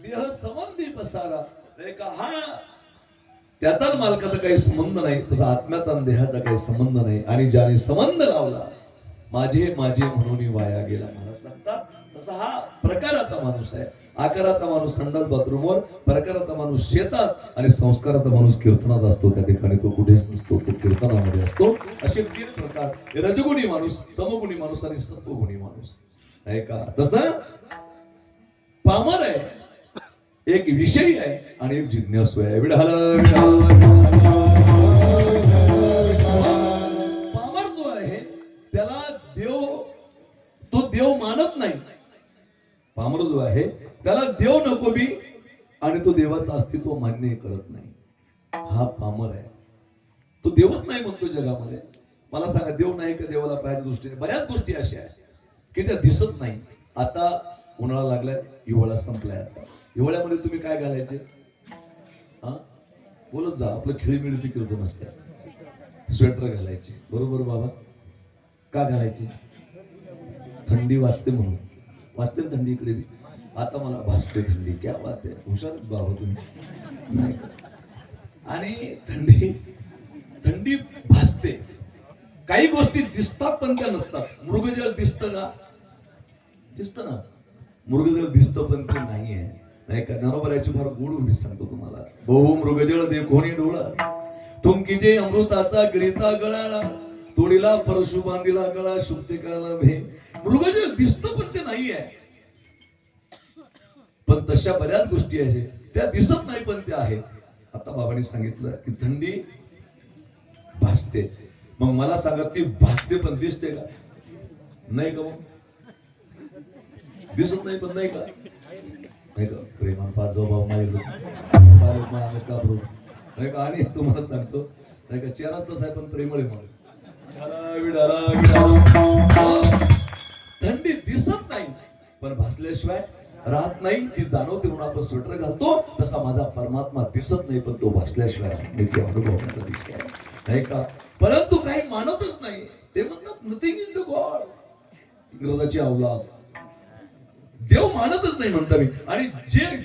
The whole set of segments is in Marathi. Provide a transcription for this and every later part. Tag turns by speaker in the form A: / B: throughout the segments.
A: देह संबंधी पसारा. नाही का हा त्याचा मालकाचा काही संबंध नाही, तसा आत्म्याचा आणि देहाचा काही संबंध नाही. आणि ज्याने संबंध लावला माझे माझे म्हणून वाया गेला महाराज सांगतात. तसा हा प्रकाराचा माणूस आहे. आकाराचा माणूस संडास बाथरूमवर, प्रकाराचा माणूस शेतात आणि संस्काराचा माणूस कीर्तनात असतो. त्या ठिकाणी तो कुठेच नसतो, तो कीर्तनामध्ये असतो. असे 3 प्रकार, रजगुणी माणूस, तमगुणी माणूस आणि सत्वगुणी माणूस. आहे का? तसं पामर आहे, एक विषयी आहे आणि एक जिज्ञासू आहे. पामर जो आहे त्याला देव, तो देव मानत नाही. पामर जो आहे त्याला देव नको बी आणि तो देवाचं अस्तित्व मान्य करत नाही. हा पामर आहे. तो देवच नाही म्हणतो जगामध्ये. मला सांगा, देव नाही का देवाला पाहायच्या दृष्टीने? बऱ्याच गोष्टी अशा आहेत की त्या दिसत नाही. आता उन्हाळा लागलाय, हिवाळा संपलाय. आता हिवाळ्यामध्ये तुम्ही काय घालायचे? हा बोलत जा, आपलं खेळीमेळीची कीर्तन असते. स्वेटर घालायचे, बरोबर बाबा? का घालायचे? थंडी वाजते म्हणून. वाजते थंडी इकडे बी. आता मला भासते थंडी. क्या बात आहे, हुशार बाबा तुम्ही. आणि थंडी भासते. काही गोष्टी दिसतात पण त्या नसतात. मृगजळ दिसतं ना, दिसतं ना, मृगजळ दिसतं पण ते नाहीये. नाही का? नरोबराची फार गोड उभी सांगतो तुम्हाला. बहु मृगजळ देखोनी डोळा, तुमकी जे अमृताचा गिळीता गळाला, तोडीला परशु बांधिला गळा, शुभते काला भे. मृगजळ दिसतं पण ते नाहीये. पण तशा बऱ्याच गोष्टी आहेत त्या दिसत नाही पण त्या आहेत. आता बाबांनी सांगितलं की थंडी भासते. मग मला सांगा, ती भासते पण दिसते का? नाही का? मग दिसत नाही पण नाही का? नाही का? प्रेमान पाच जाऊ बाबा नाही का? आणि तुम्हाला सांगतो नाही का, चेहराच तसा आहे पण प्रेमळ आहे. थंडी दिसत नाही पण भासल्याशिवाय राहत नाही. ती जाणवते म्हणून आपण स्वेटर घालतो. तसा माझा परमात्मा दिसत नाही पण तो भासल्याशिवाय अनुभवण्याचा दिसतो. नाही का? परंतु काही मानतच नाही. ते म्हणतात नथिंग इज द गॉड. इंग्रजाची अवलाद. देव मानतच नाही म्हणता मी. आणि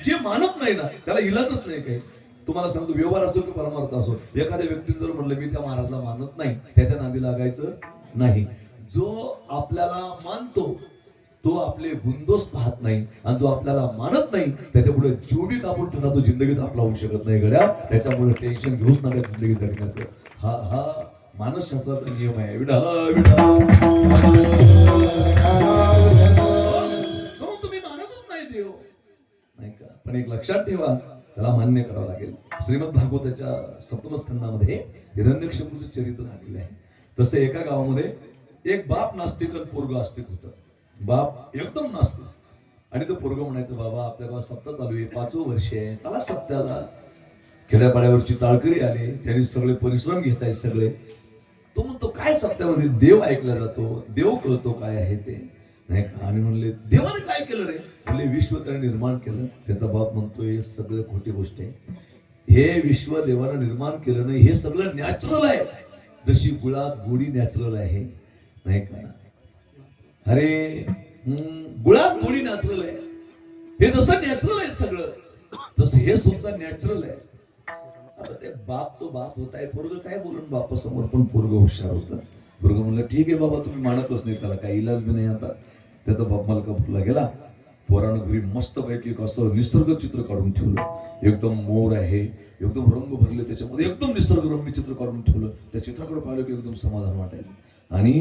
A: जे मानत नाही ना त्याला इलाजच नाही. काही तुम्हाला सांगतो, व्यवहार असो की परमार्थ असो, एखाद्या व्यक्तीने जर म्हणलं मी त्या महाराजला मानत नाही, त्याच्या नादी लागायचं नाही. जो आपल्याला मानतो तो आपले गुणदोष पाहत नाही, आणि जो आपल्याला मानत नाही त्याच्यापुढे जीव बी कापून ठेवला तो जिंदगीत आपला होऊ शकत नाही गड्या. त्याच्यामुळे टेन्शन घेऊच नका जिंदगी जगण्याचं. हा मानसशास्त्राचा नियम आहे. तुम्ही मानतच नाही देव, नाही का? पण एक लक्षात ठेवा, त्याला मान्य करावं लागेल. श्रीमद भागवताच्या 7व स्कंदामध्ये हिरण्यकशिपूचं चरित्र आलेलं आहे. तसं एका गावामध्ये एक बाप नास्तिक आणि पोरग आस्तिक होतं. बाप एकदम नास्तिक आणि तो पोरग म्हणायचं, बाबा आपल्या गावात सप्ताह चालू आहे, 5वं वर्ष आहे, चला सप्त्याला. खेड्यापाड्यावरची ताळकरी आले, त्यांनी सगळे परिश्रम घेत आहेत सगळे. तो म्हणतो काय सप्त्यामध्ये देव ऐकला जातो, देव कळतो काय आहे ते, नाही का? आणि म्हणले देवाने काय केलं रे? म्हणले विश्व त्याने निर्माण केलं. त्याचा बाप म्हणतोय सगळं खोटी गोष्ट आहे. हे विश्व देवानं निर्माण केलं नाही, हे सगळं नॅचरल आहे. जशी गुळात गोडी नॅचरल आहे, नाही का? अरे गुळात गोडी नॅचरल आहे. हे जसं नॅचरल आहे सगळं, तसं हे सुद्धा नॅचरल आहे. आता ते बाप तो बाप होताय, पोरग काय बोलून बापासमोर, पण पोरग हुशार होतं. पोरग म्हणलं ठीक आहे बाबा, तुम्ही मानतच नाही, त्याला काही इलाज बी नाही. आता त्याचा बाप मलकापूरला गेला. पोरानं घरी मस्त पैकी असं निसर्ग चित्र काढून ठेवलं. एकदम मोर आहे, एकदम रंग भरले त्याच्यामध्ये, एकदम निसर्गरम्य चित्र काढून ठेवलं. त्या चित्राकडे पाहिलं की एकदम समाधान वाटायचं. आणि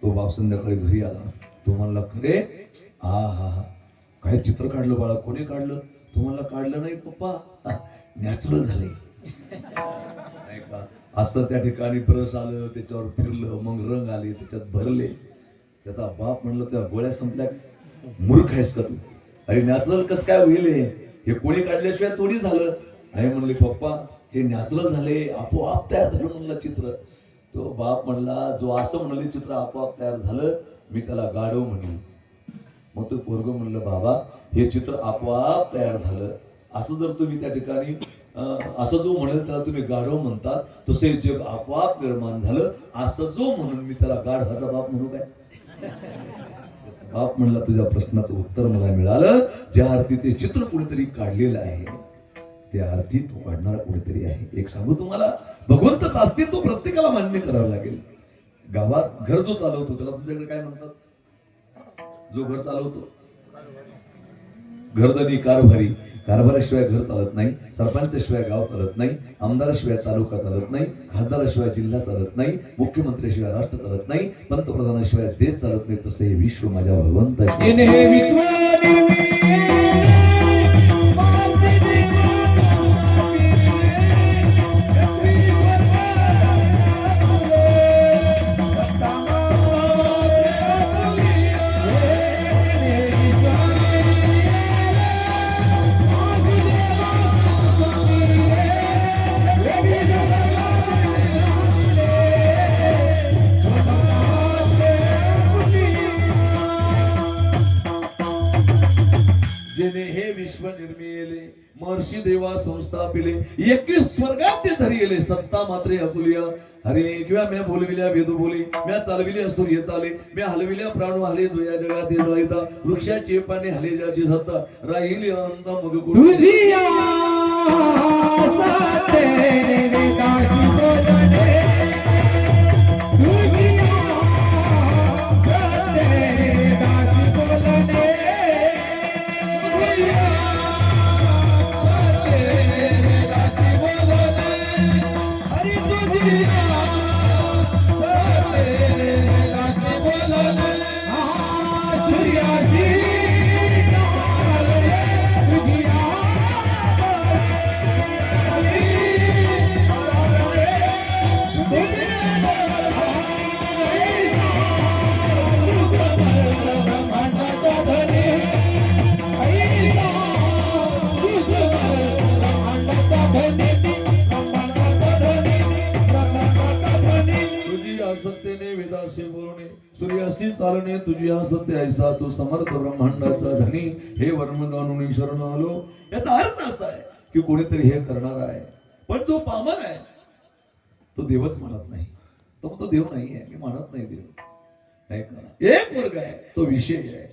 A: तो बाप संध्याकाळी घरी आला. तो म्हणला खरे हा काय चित्र काढलं बाळा? कोणी काढलं? तो म्हणला काढलं नाही पप्पा, नॅचरल झाले. असं त्या ठिकाणी ब्रश आलं, त्याच्यावर फिरलं, मग रंग आले, त्याच्यात भरले. त्याचा बाप म्हणलं त्या गोळ्या संपल्या, मूर्ख आहेस का तू? अरे नॅचरल कस काय होईल? हे कोणी काढल्याशिवाय थोडी झालं. आणि म्हणले पप्पा हे नॅचरल झाले, आपोआप तयार झालं म्हणलं चित्र. तो बाप म्हणला जो असं म्हणले चित्र आपोआप तयार झालं, मी त्याला गाढव म्हणले. मग तो पोरग म्हणलं बाबा हे चित्र आपोआप तयार झालं, असं जर तुम्ही त्या ठिकाणी असं जो म्हणेल त्याला तुम्ही गाढव म्हणतात, तसे जग आपोआप निर्माण झालं असं जो म्हणून मी त्याला गाढवाचा बाप म्हणू काय? बाप म्हणला तुझ्या प्रश्नाचं उत्तर मला मिळालं. ज्या अर्थी ते चित्र कुणीतरी काढलेलं आहे त्या अर्थी तो काढणारा कुणीतरी आहे. एक सांगू तुम्हाला, भगवंतच असते तो प्रत्येकाला मान्य करावं लागेल. गावात घर जो चालवतो त्याला तुमच्याकडे काय म्हणतात? जो घर चालवतो घरधनी कारभारी. कारभाराशिवाय घर चालत नाही, सरपंचाशिवाय गाव चालत नाही, आमदाराशिवाय तालुका चालत नाही, खासदाराशिवाय जिल्हा चालत नाही, मुख्यमंत्र्याशिवाय राष्ट्र चालत नाही, पंतप्रधानाशिवाय देश चालत नाही. तसे हे विश्व माझ्या भगवंताशी. जेने हे विश्व निर्मिले महर्षी देवा संस्थापिले 21 स्वर्गात ते धरिले सत्ता मात्रे अपुलिया. हरे किंवा म्या बोलविल्या वेद बोले, म्या चालविल्या सूर्य चाले, म्या हलविल्या प्राणू हले जो या जगात जळिता. वृक्षाचे पाने हले ज्याची सत्ता राहिली अनंत मग
B: तुझिया साथे दासी बोलणे.
A: सूर्यासी चालणे तुझी सत्य ऐसा तू समर्थ ब्रह्मांडाचा धनी. हे वर्म जाणून शरण आलो. याचा अर्थ असा आहे की कोणीतरी हे करणार आहे, पण जो पामर आहे तो देवच मानत नाही. तो देव नाही आहे, मी मानत नाही देव. काय करा, एक वर्ग आहे तो विशेष आहे,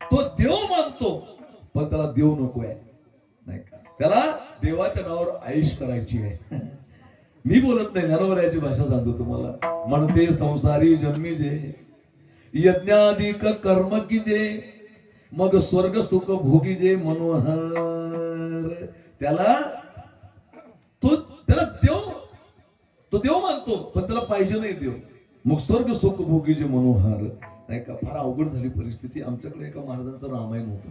A: तो देव मानतो पण त्याला देव नको आहे. नाही का, त्याला देवाच्या नावावर आयुष करायची आहे. मी बोलत नाही, ज्ञानोबरायाची भाषा सांगतो तुम्हाला. म्हणते संसारी जन्मी जे यज्ञाधिक कर्म कीजे मग स्वर्ग सुख भोगीजे मनोहर. त्याला देव मानतो पण त्याला पाहिजे नाही देव. मग स्वर्ग सुख भोगीजे मनोहर. नाही का, फार अवघड झाली परिस्थिती. आमच्याकडे एका महाराजांचं रामायण होतं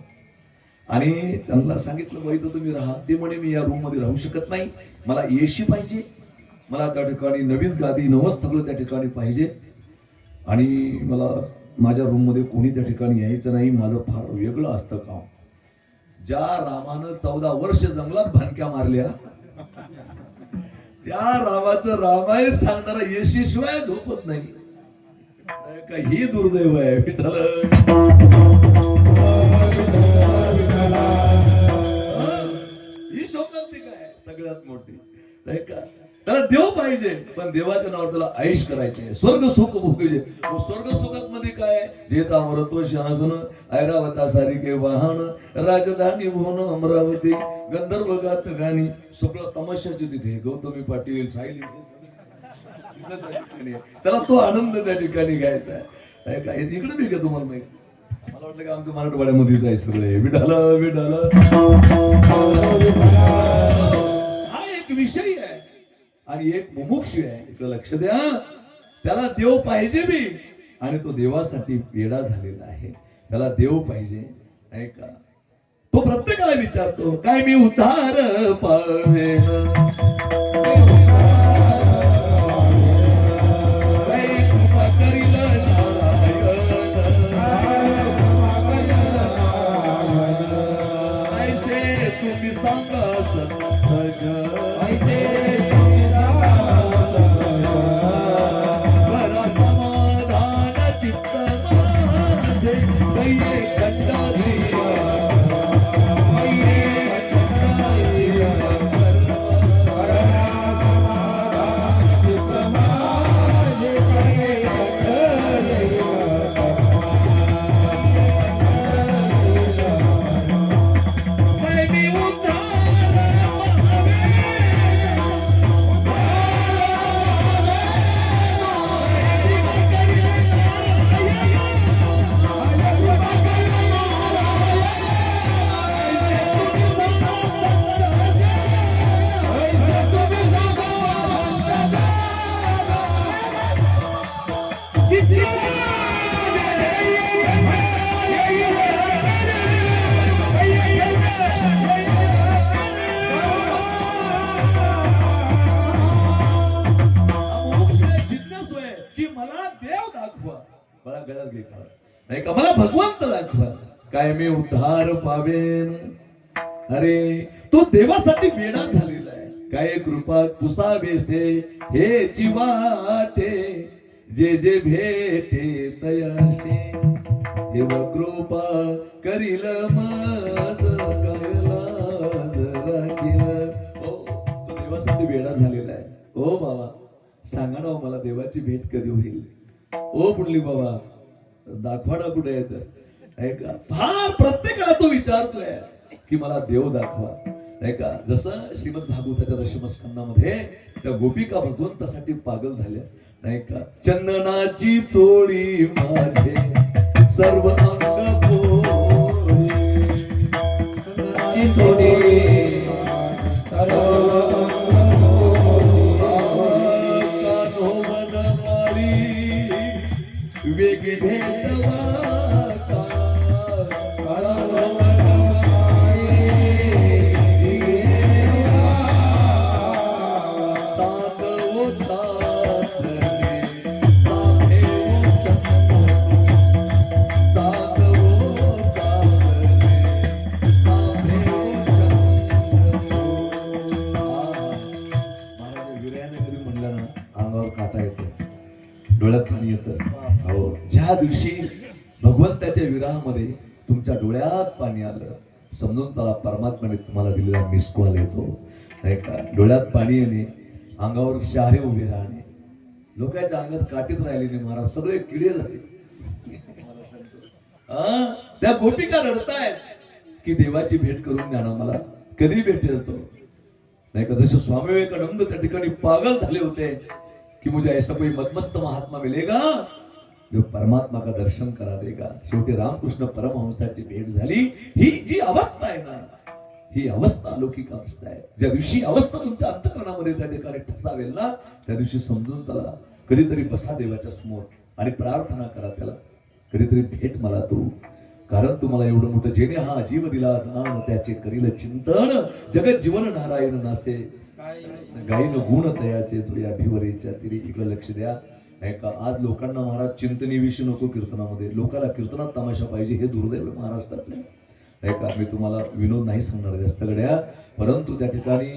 A: आणि त्यांना सांगितलं बाई तर तुम्ही राहा. ते म्हणे मी या रूम मध्ये राहू शकत नाही, मला एसी पाहिजे, मला त्या ठिकाणी नवीच गादी नवस सगळं त्या ठिकाणी पाहिजे आणि मला माझ्या रूम मध्ये कोणी त्या ठिकाणी यायचं नाही. माझं फार वेगळं असतं काम. ज्या रामानं 14 वर्ष जंगलात भानक्या मारल्या त्या रामाचं रामायण सांगणारा एसी शिवाय झोपत नाही. ही दुर्दैव आहे. विठ्ठल ही शोकांतिका आहे सगळ्यात मोठी. नाही का, त्याला देव पाहिजे पण देवाच्या नावावर त्याला आयुष करायचे. स्वर्ग सुख भोगायचे. स्वर्ग सुखात मध्ये काय, जेता अमरत्व शासन ऐरावता सारिके वाहन राजधानी भुवन अमरावती गंधर्व गात गाणी. सगळं तमाशाचे तिथे गौतमी पाटील सायली त्याला तो आनंद त्या ठिकाणी घ्यायचा आहे. इकडे मी का तुम्हाला माहिती, मला वाटलं की आमच्या मराठवाड्यामध्ये जायचं सगळे विठाला विठाला. हा एक विषय आहे आणि एक मुमुक्ष आहे. इकडे लक्ष द्या. त्याला देव पाहिजे बी आणि तो देवासाठी वेडा झालेला आहे. त्याला देव पाहिजे. नाही का, तो प्रत्येकाला विचारतो काय मी उद्धार पावे तुम्ही सांगा नाही का, मला भगवंत दाखवा, काय मी उद्धार पावेन. अरे तो देवासाठी वेडा झालेला आहे. काय कृपा कुसावेसे हे जीवाटे, जे जे भेटे तयाशी देव कृपा करील मज कैलास राखील. हो, तो देवासाठी वेडा झालेला आहे. ओ बाबा सांगा ना मला देवाची भेट कधी होईल. ओ पुंडलिक बाबा दाखवा ना कुठे आहे तर. ऐका, फार प्रत्येकाला तो विचारतोय की मला देव दाखवा. ऐका, जसं श्रीमद भागवताच्या दशमस्कंदामध्ये त्या गोपिका भगवंतासाठी पागल झाल्या, नाही का. चंदनाची चोळी माझे सर्व अंग पोळी,
B: चंदनाची चोळी सर्व अंग पोळी,
A: कानो मनमाळी वेगळी भेटवा का,
B: कानो
A: डोळ्यात पाणी येतं. हो, ज्या दिवशी भगवंताच्या विरहामध्ये तुमच्या डोळ्यात पाणी आलं, समजून त्याला परमात्म्याने तुम्हाला दिलेला मिस कॉल येतो, नाही का. डोळ्यात पाणी येणे, अंगावर शहारे उभे राहणे, लोकांच्या अंगात काठीच राहिली नाही महाराज, सगळे किडे झाले. त्या गोपिका रडतायत की देवाची भेट करून द्या ना मला, कधी भेटेल तो, नाही का. जसे स्वामी विवेकानंद त्या ठिकाणी पागल झाले होते कि मुझे ऐसा कोई मदमस्त महात्मा मिलेगा जो परमात्मा का दर्शन करा देगा. शेवटी रामकृष्ण परमहंसाची भेट झाली. ही जी अवस्था आहे ना, ही अवस्था अलौकिक अवस्था आहे. ज्या दिवशी अवस्था तुमच्या अंतःकरणामध्ये त्या ठिकाणी ठसावेल ना, त्या दिवशी समजून चला, कधीतरी बसा देवाच्या समोर आणि प्रार्थना करा त्याला, कधीतरी भेट मला तू, कारण तुम्हाला एवढं मोठं जेणे हा जीव दिला दान, त्याचे करील चिंतन, जगत जीवन नारायण नासे गायन गुण तयाचे थोड्या भिवरेच्या तिरी. इकडे लक्ष द्या, नाही का. आज लोकांना महाराज चिंतनेविषयी नको कीर्तनामध्ये, लोकांना कीर्तनात तमाशा पाहिजे, हे दुर्दैव महाराष्ट्राचं, नाही का. मी तुम्हाला विनोद नाही सांगणार जास्त गड्या, परंतु त्या ठिकाणी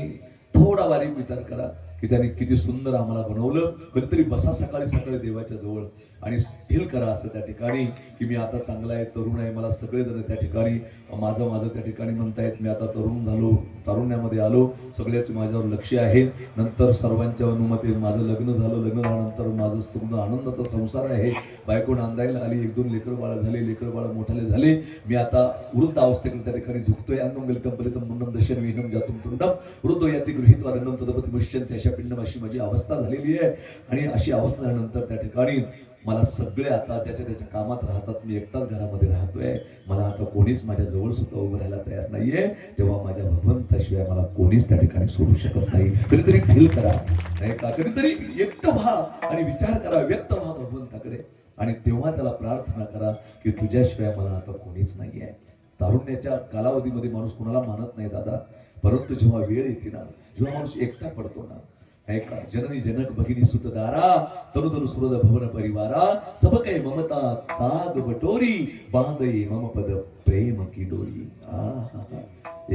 A: थोडा बारीक विचार करा की त्याने किती सुंदर आम्हाला बनवलं. कधीतरी बसा सकाळी सकाळी देवाच्या जवळ आणि फील करा असं त्या ठिकाणी की मी आता चांगला आहे, तरुण आहे. मला सगळेजण त्या ठिकाणी माझं त्या ठिकाणी म्हणतायत मी आता तरुण झालो, तारुण्यामध्ये आलो, सगळ्याचे माझ्यावर लक्ष आहे. नंतर सर्वांच्या अनुमती माझं लग्न झालं, लग्न झाल्यानंतर माझं सुंदर आनंदाचा संसार आहे. बायको नांदायला आली, 1-2 लेकर बाळ झाले, लेकर बाळ मोठाले झाले. मी आता वृद्ध अवस्थेकडे त्या ठिकाणी झुकतोय. अन्नम वेलकम परितम मुंडम दशन विनम जातुम तुंडम वृद्धो याती गृहीत वादनम तदपती मुश्चन अशा पिंडम, अशी माझी अवस्था झालेली आहे. आणि अशी अवस्था झाल्यानंतर त्या ठिकाणी मला सगळे आता ज्याच्या त्याच्या कामात राहतात, मी एकटाच घरामध्ये राहतोय. मला आता कोणीच माझ्या जवळ सुद्धा उभं राहायला तयार नाहीये. तेव्हा माझ्या भगवंताशिवाय मला कोणीच त्या ठिकाणी सोडू शकत नाही. कधीतरी फील करा, नाही का, कधीतरी एकटं व्हा आणि विचार करा, व्यक्त व्हा भगवंताकडे, आणि तेव्हा त्याला प्रार्थना करा की तुझ्याशिवाय मला आता कोणीच नाहीये. तारुण्याच्या कालावधीमध्ये माणूस कुणाला मानत नाही दादा, परंतु जेव्हा वेळ येते ना, जेव्हा माणूस एकटा पडतो ना, ऐका, जननी जनक भगिनी सुतदारा तनुधनु सुरद भवन परिवारा सब काही ममता ताग बटोरी बांधई मम पद प्रेम की डोरी.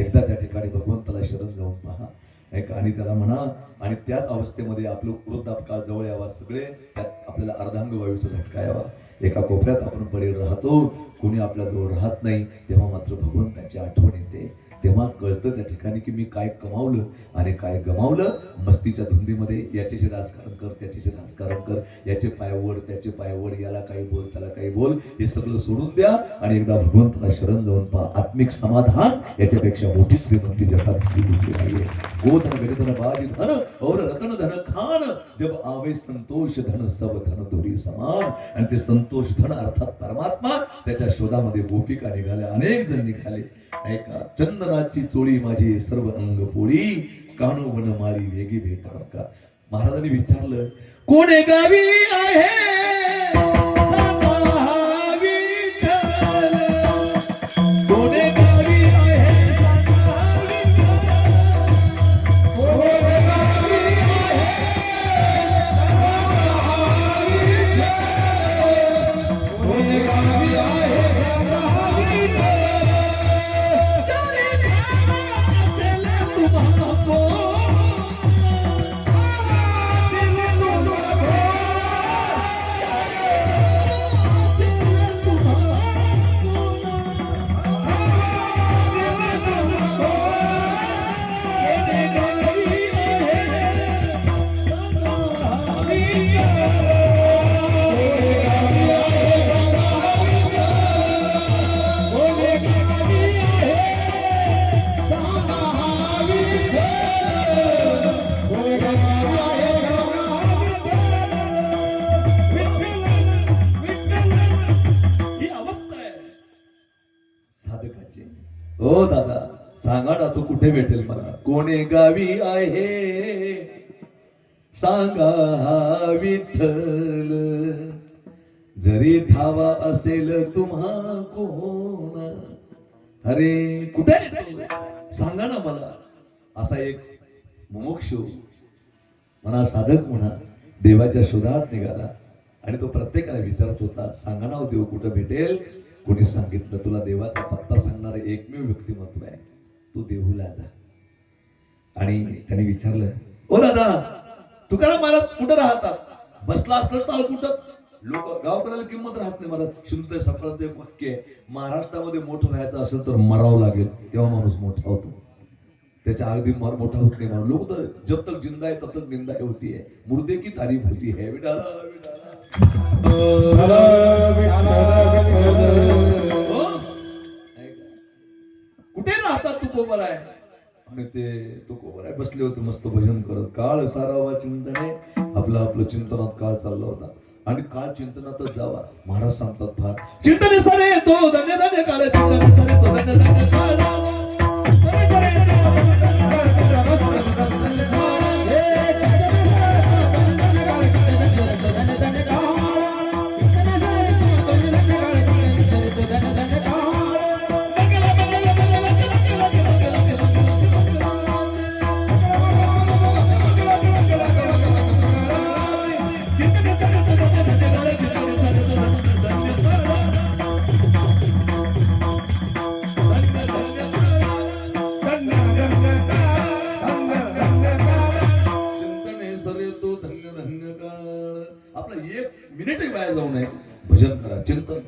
A: एकदा त्या ठिकाणी भगवंताला शरण जाऊन पहा, ऐका, आणि त्याला म्हणा, आणि त्याच अवस्थेमध्ये आपलं वृद्धापकाळ जवळ यावा, सगळे त्यात आपल्याला अर्धांग वायूचा झटका यावा. एका कोपऱ्यात आपण पडेल राहतो, कोणी आपल्या जवळ राहत नाही, तेव्हा मात्र भगवंताची आठवण येते. तेव्हा कळतं त्या ठिकाणी की मी काय कमावलं आणि काय गमावलं. मस्तीच्या धुंदीमध्ये याच्याशी राजकारण कर, त्याच्याशी राजकारण कर, याचे पायवड त्याचे पायवड, याला काही बोल त्याला काही बोल, हे सगळं सोडून द्या आणि एकदा भगवंताला शरण जाऊन पहा. आत्मिक समाधान याच्यापेक्षा मोठी श्रीमंती जगात नाहीये. गोधन गजधन बाजी धन और रतन धन खान, जब आवे संतोष धन सब धन धुरी समान. आणि ते संतोष धन अर्थात परमात्मा, त्याच्या शोधामध्ये गोपिका निघाल्या, अनेक जण निघाले. ऐका, चंदनाची चोळी माझी सर्व अंग पोळी, कानो वन मारी वेगी भेटा का. महाराजांनी विचारलं, कोणे गावी आहे सांगा विठ्ठल, कोणे गावी आहे सांगा विठ्ठल, कोणे गावी आहे सांगा विठ्ठल, कोणे गावी आहे कुठे भेटेल मला? कोणे गावी आहे सांगा हा विठ्ठल, जरी ठावा असेल तुम्हा कोण. अरे कुठे आहे तो? सांगा ना मला. असा एक मुमुक्षू म्हणा, साधक म्हणा, देवाच्या शोधात निघाला आणि तो प्रत्येकाला विचारत होता, सांगा ना देव कुठं भेटेल? कोणी सांगितलं तुला देवाचा पत्ता सांगणारे एकमेव व्यक्तिमत्व आहे, तू देहूला जा. आणि त्याने विचारलं, ओ दादा तुकाराम महाराज कुठं राहतात? बसला असलं तर कुठं? लोक गावकऱ्याला किंमत राहत नाही महाराज. शिंदे सकाळचं एक वाक्य आहे, महाराष्ट्रामध्ये मोठं व्हायचं असेल तर मरावं लागेल, तेव्हा माणूस मोठा होतो. त्याच्या अगदी मोठा होत नाही माणूस. लोक तर जब तक जिंदा है तब तक निंदा होती है, मुर्दे की तारीफ होती है. विठाला कुठे राहतात तुकोबर आहे? आणि ते तुकोबर आहे बसले होते मस्त भजन करत. काळ सारावा चिंतने, आपलं आपलं चिंतनात काळ चालला होता. आणि काळ चिंतनातच जावा. महाराज सांगतात फार चिंतने सारे तो धन्य धन्य काळ, चिंतने सारे तो धन्य धन्य काळ. भजन करा, चिंतन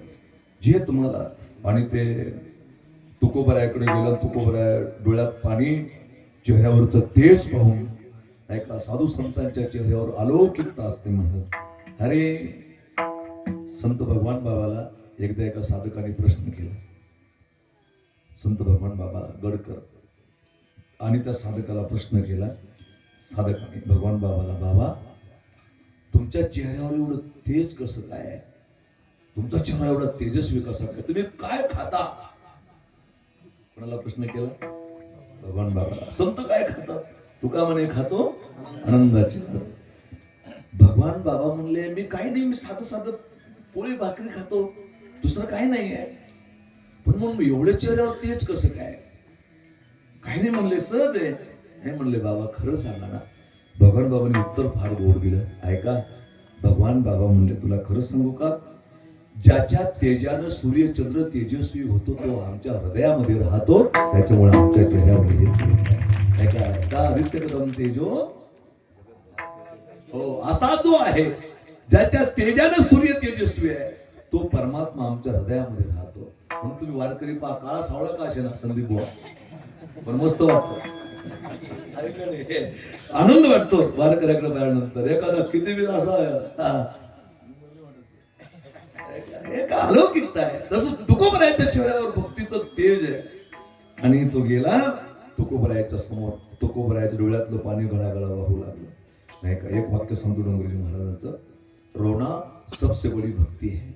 A: जे तुम्हाला. आणि ते तुकोबरायाकडे गेलं. तुकोबराया डोळ्यात पाणी, चेहऱ्यावरचं तेज पाहून ऐका साधू संतांच्या चेहऱ्यावर अलौकिकता असते म्हणत. अरे संत भगवान बाबाला एकदा एका साधकाने प्रश्न केला. संत भगवान बाबा गडकर आणि त्या साधकाला प्रश्न केला. साधकाने भगवान बाबाला, बाबा तुमच्या चेहऱ्यावर एवढं तेज कसं काय? तुमचा चेहरा एवढा तेजस्वी कसा काय? तुम्ही काय खाता? कोणाला प्रश्न केला? भगवान बाबाला. संत काय खातात? तुका म्हणे खातो आनंदाची. भगवान बाबा म्हणले, मी काही नाही, मी साधं साधं पोळी भाकरी खातो, दुसरं काही नाही आहे. पण मग एवढ्या चेहऱ्यावर तेज कसं काय? काही नाही म्हणले, सहज आहे. नाही म्हणले, बाबा खरं सांगा ना. भगवान बाबांनी उत्तर फार गोड दिलं. ऐका. भगवान बाबा म्हणले, तुला खरं सांगू का? ज्याच्या तेजानं सूर्यचंद्र तेजस्वी होतो तो आमच्या हृदयामध्ये राहतो, त्याच्यामुळे आमच्या चेहऱ्यावर ऐका आदित्य कदम तेजो हो असा जो आहे, ज्याच्या तेजानं सूर्य तेजस्वी आहे, तो परमात्मा आमच्या हृदयामध्ये राहतो. म्हणून तुम्ही वारकरी पहा, काळा सावळा का असे ना संदीप बुवा, पण मस्त वाटतो, आनंद वाटतो वारकऱ्याकडे पाहिल्यानंतर. एखादा किती वेळ असा एक अलौकिकता आहे. तसं तुकोबरायाच्या चेहऱ्यावर भक्तीचं तेज आहे. आणि तो गेला तुकोबरायाच्या समोर. तुकोबरायाच्या डोळ्यातलं पाणी गळागळा वाहू लागलं. नाही का? एक वाक्य सांगतो डोंगरजी महाराजांचं, रोना सबसे बडी भक्ती आहे.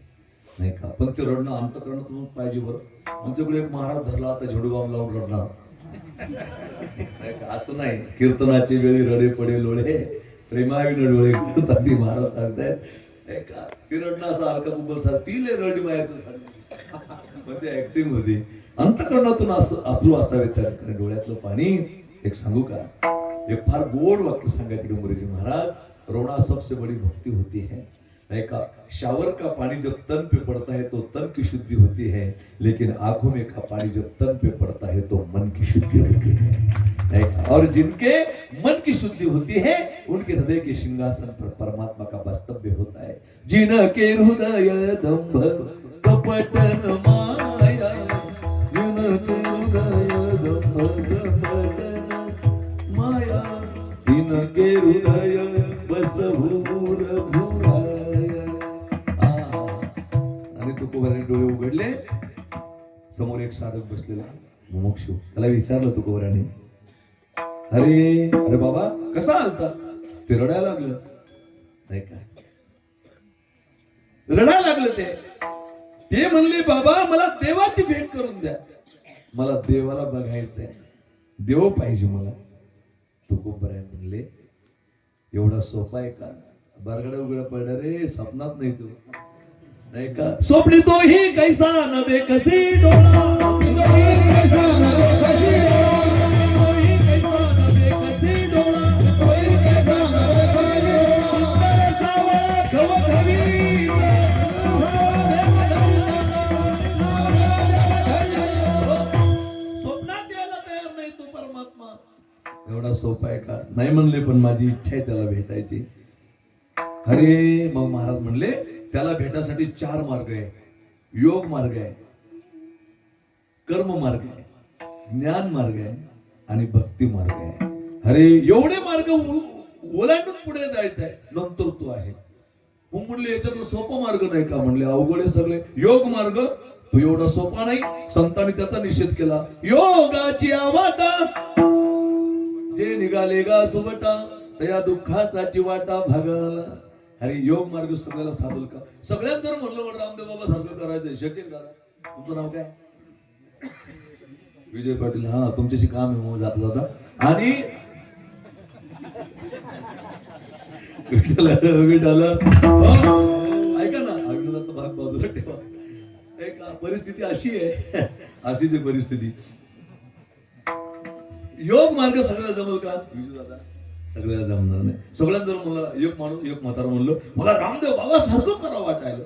A: नाही का? पण ते रडणं अंतकरणातून पाहिजे. बरं आमच्याकडे एक महाराज धरला, आता झेडूबाम लावून रडणार असं नाही. कीर्तनाची वेळी रडे पडे लोळे, प्रेमाविन डोळे करतात ती महाराज सांगतायत. ती रडणं असं हलका बुबल सर ती रडी मायाचं पण ते ऍक्टिंग होती. अंतकरणातून अश्रू असावे त्या डोळ्यातलं पाणी. एक सांगू का? एक फार गोड वाक्य सांगायचे डोंगरेजी महाराज, रोना सबसे बड़ी भक्ति होती है. ऐका, शावर का पानी जब तन पे पड़ता है तो तन की शुद्धि होती है, लेकिन आंखों में का पानी जब तन पे पड़ता है तो मन की शुद्धि होती है. और जिनके मन की शुद्धि होती है उनके हृदय के सिंहासन पर परमात्मा का वास्तव्य होता है. जिनके हृदय दंभ कपट न माया, जिनके हृदय दंभ कपट न माया, जिनके हृदय बसहूर भुराया. आणि तुकोबाराने डोळे उघडले. समोर एक साधक बसलेला मुमुक्षू. त्याला विचारलं तुकोबाराने, अरे अरे बाबा कसा आलता? ते रडायला लागलं. नाही का? रडायला लागलं ते म्हणले, बाबा मला देवाची भेट करून द्या, मला देवाला बघायचंय. देव पाहिजे मला. तुकोबराय म्हणले एवढा सोपा आहे का? बरगडा उघडा पडला रे, स्वप्नात नाही तो, नाही का? स्वप्नी तो ही कैसा न दे कसी डोळा, तोही कैसा न दे कसी डोळा, सुंदर सावळा खवखवी, स्वप्नात यायला तयार नाही तो परमात्मा. एवढा सोपा आहे का? नाही म्हणले, पण माझी इच्छा आहे त्याला भेटायची. अरे मग महाराज म्हणले त्याला भेटासाठी 4 मार्ग आहे. योग मार्ग आहे, कर्म मार्ग आहे, ज्ञान मार्ग आहे आणि भक्ती मार्ग आहे. अरे एवढे मार्ग ओलांडून पुढे जायचं आहे, नंतर तो आहे. मग म्हणले याच्यातला सोपा मार्ग नाही का? म्हणले अवघड आहे सगळे. योग मार्ग तो एवढा सोपा नाही. संतांनी त्याचा निषेध केला. योगाची आवाटा जे निघाले गा सुवटा, त्या दुःखाचा चिवाटा भागाला. अरे योग मार्ग सगळ्याला साधल का? सगळ्यात जर म्हणलं रामदेव बाबा सारखं करायचंय, शक्य करा. तुमचं नाव काय? विजय पाटील. हा, तुमच्याशी काम आहे मग जाता जाता. आणि विठ्ठल ऐका ना, अभिनंदाचा भाग बाजूला ठेवा. एक परिस्थिती अशी आहे, अशीच आहे परिस्थिती. योग मार्ग सगळ्याला जमल का? विजय दादा सगळ्याला जमणार नाही. सगळ्यांना जर मला एक माणूस एक म्हातारा म्हणलं मला रामदेव बाबा सारखं करावं वाटायला,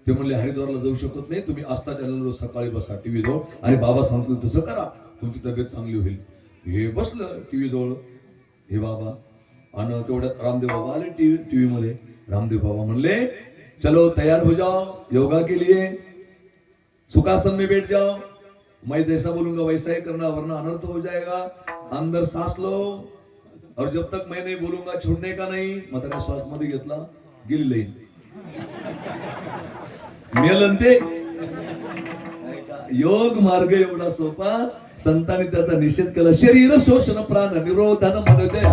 A: ते म्हणले हरिद्वारला जाऊ शकत नाही, तुम्ही आस्थाच्या रोज सकाळी बसा टीव्ही जवळ आणि बाबा सांगतो तसं करा, तुमची तब्येत चांगली होईल. हे बसलं टीव्ही जवळ, हे बाबा. आणि तेवढ्यात रामदेव बाबा आले टीव्ही मध्ये. रामदेव बाबा म्हणले चलो तैयार हो जाओ योगा के लिए, सुखासन में बैठ जाओ, मैं जैसा बोलूंगा वैसा ही करना वरना अनर्थ हो जाएगा. अंदर सांस लो और जब तक मैं नहीं बोलूंगा छोड़ने का नहीं. म्हाताऱ्या श्वास मध्ये घेतला, गेली लाईन, मेलन ते. योग मार्ग एवढा सोपा, संतांनी त्याचा निषेध केला. शरीर शोषण प्राण निरोधन मनोजय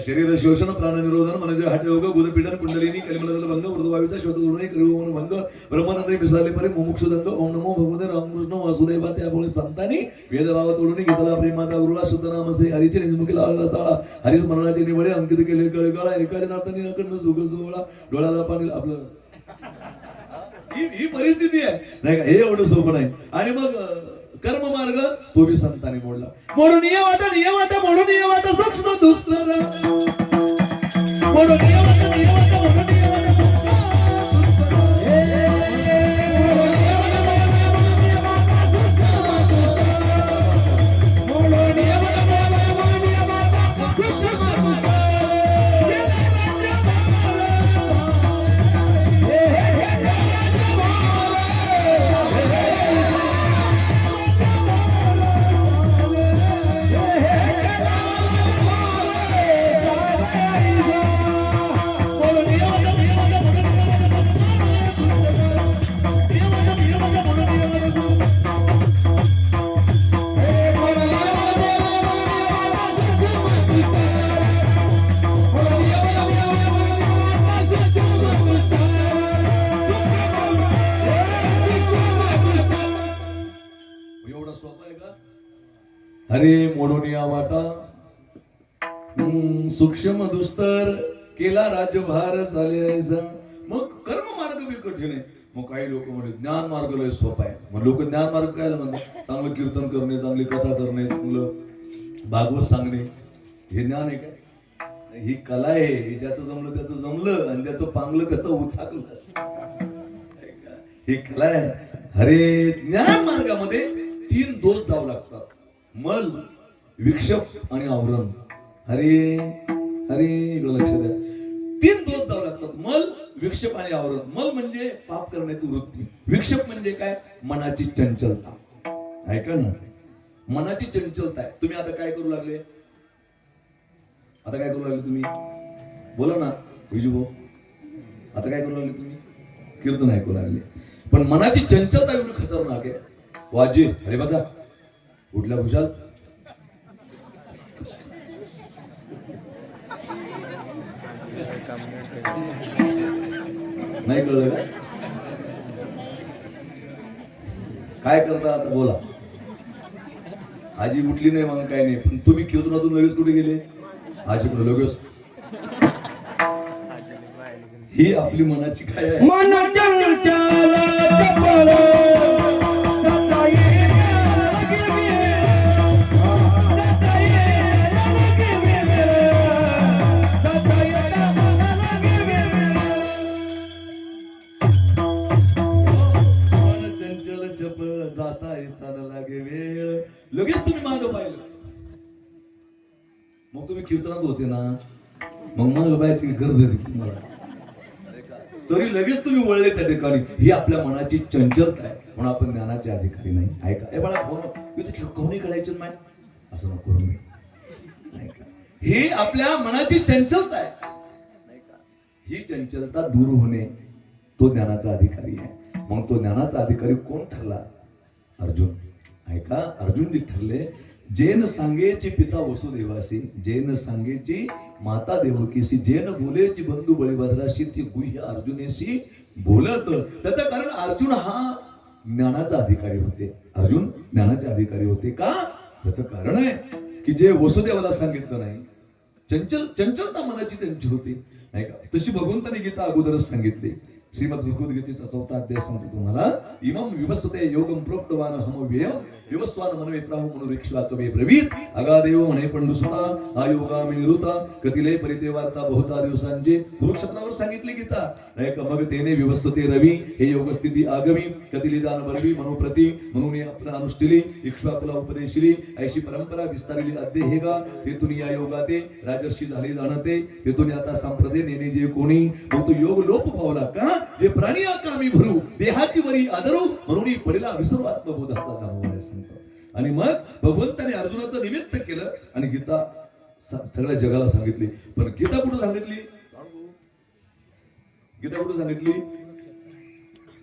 A: शरीर शोषण प्राण निरोधन म्हणजे हठयोग गुदपीडन कुंडलिनी कलिमल भंग मृदुवायूचा शोध गुरुने कलिमन भंग ब्रह्मानंदने मिसाले परे मुमुक्षुदंग ओम नमो भगवते रामकृष्ण वासुदेवा. त्यामुळे संतांनी भेदभाव तोडून घेतला प्रेमाचा गुरुला शुद्ध नाम असे हरीचे निमुखी लावला ताळा. हरीच मरणाचे निवडे अंकित केले कळकळा एकाच्या नाताने अखंड सुख सोहळा डोळ्याला पाणी आपलं. ही परिस्थिती आहे नाही का? हे एवढं सोपं नाही. आणि मग कर्म मार्ग तो बी संतांनी मोडला. मोडून ये वाटा मोडून ये वाटा सूक्ष्म दुस्तर मोडून ये वाटा मोडून ये वाटा अरे मोडून या वाटा सूक्ष्म दुस्तर केला राजभार झाले ऐसा. मग कर्म मार्ग बी कठीण आहे. मग काही लोक म्हणतात ज्ञान मार्ग लय सोपा आहे. मग लोक ज्ञान मार्ग काय म्हणतात? चांगलं कीर्तन करणे, चांगली कथा करणे, चांगलं भागवत सांगणे, हे ज्ञान आहे काय? ही कला आहे. ज्याचं जमलं त्याचं जमलं आणि ज्याचं पांगलं त्याचं उचाकलं, ही कला आहे. अरे ज्ञान मार्गामध्ये 3 दोष जावं लागतात. मल, विक्षेप आणि आवरण. अरे अरे इकडं लक्ष द्या. 3 दोष जावं लागतात. मल, विक्षेप आणि आवरण. मल म्हणजे पाप करण्याची वृत्ती. विक्षेप म्हणजे काय? मनाची चंचलता. ऐका ना, मनाची चंचलता आहे. तुम्ही आता काय करू लागले? आता काय करू लागले तुम्ही? बोला ना विजू भाऊ, आता काय करू लागले तुम्ही? कीर्तन ऐकू लागले. पण मनाची चंचलता एवढी खतरनाक आहे. वाजे अरे बसा, उठल्या खुशाल. नाही कळलं का? काय करता आता बोला. आजी उठली नाही म्हणून काय नाही, पण तुम्ही कीर्तनातून लगेच कुठे गेले? आजीकडे लगेच. ही आपली मनाची काय आहे?
B: मन चंचल चपळ सताई
A: चंचल चपळ जाता येताना लागे वेळ. लगेच तुम्ही मागं पाहिलं. मग तुम्ही कीर्तनात होते ना, मग मागं पाहायची गरज होती तुम्हाला. तरी लगेच तुम्ही वळले त्या ठिकाणी. ही आपल्या मनाची चंचलता आहे. म्हणून आपण ज्ञानाचे अधिकारी नाही. ऐका हे बाळा, कोणी कळायचं नाही असं नको करू नये. ही आपल्या मनाची चंचलता आहे. ही चंचलता दूर होणे, तो ज्ञानाचा अधिकारी आहे. मग तो ज्ञानाचा अधिकारी कोण ठरला? अर्जुन. ऐका, अर्जुन जी ठरले. जेन सांगेची पिता वसुदेवासी, जेन सांगेची माता देवकीशी, जेन बोलेची बंधू बळीभद्राशी, ती गुह्य अर्जुनेशी बोलत. त्याचं कारण अर्जुन हा ज्ञानाचा अधिकारी होते. अर्जुन ज्ञानाचे अधिकारी होते का? त्याचं कारण आहे की जे वसुदेवाला सांगितलं नाही, चंचलता मनाची त्यांची होती. नाही का? तशी भगवंताने गीता अगोदरच सांगितली. श्रीमद भगवद्गीतेचा 4था अध्याय सांगतो तुम्हाला. इमं विवस्वते योगं प्रोक्तवान हम व्यय विवस्वान मनवे प्राहु मनुरेक्षवा कवे ब्रवीत. अगादेव म्हणे पंडुसुता आयोगामी निरुता कतिले परिते वार्ता बहुता दिवसांचे. कुरुक्षेत्रावर सांगितली गीता. नाही का? मग तेने विवस्वते रवी हे योग स्थिती आगमी कतिले दान बरवी मनोप्रती म्हणून आपण अनुष्ठिली इक्ष्वाकुला उपदेशिली ऐशी परंपरा विस्तारली अद्य हे का. तेथून या योगाते राजर्षी झाले जाणते. तेथून आता संप्रदे नेने जे कोणी. मग तो योग लोप पावला का? जे प्राणी आकामी भरू देहाची वरी आदरू म्हणून पडला विसरू आत्मबोधाचा दामोदर सांगतो. आणि मग भगवंताने अर्जुनाचं निमित्त केलं आणि गीता सगळ्या जगाला सांगितली. पण गीता कुठं सांगितली? गीता कुठं सांगितली?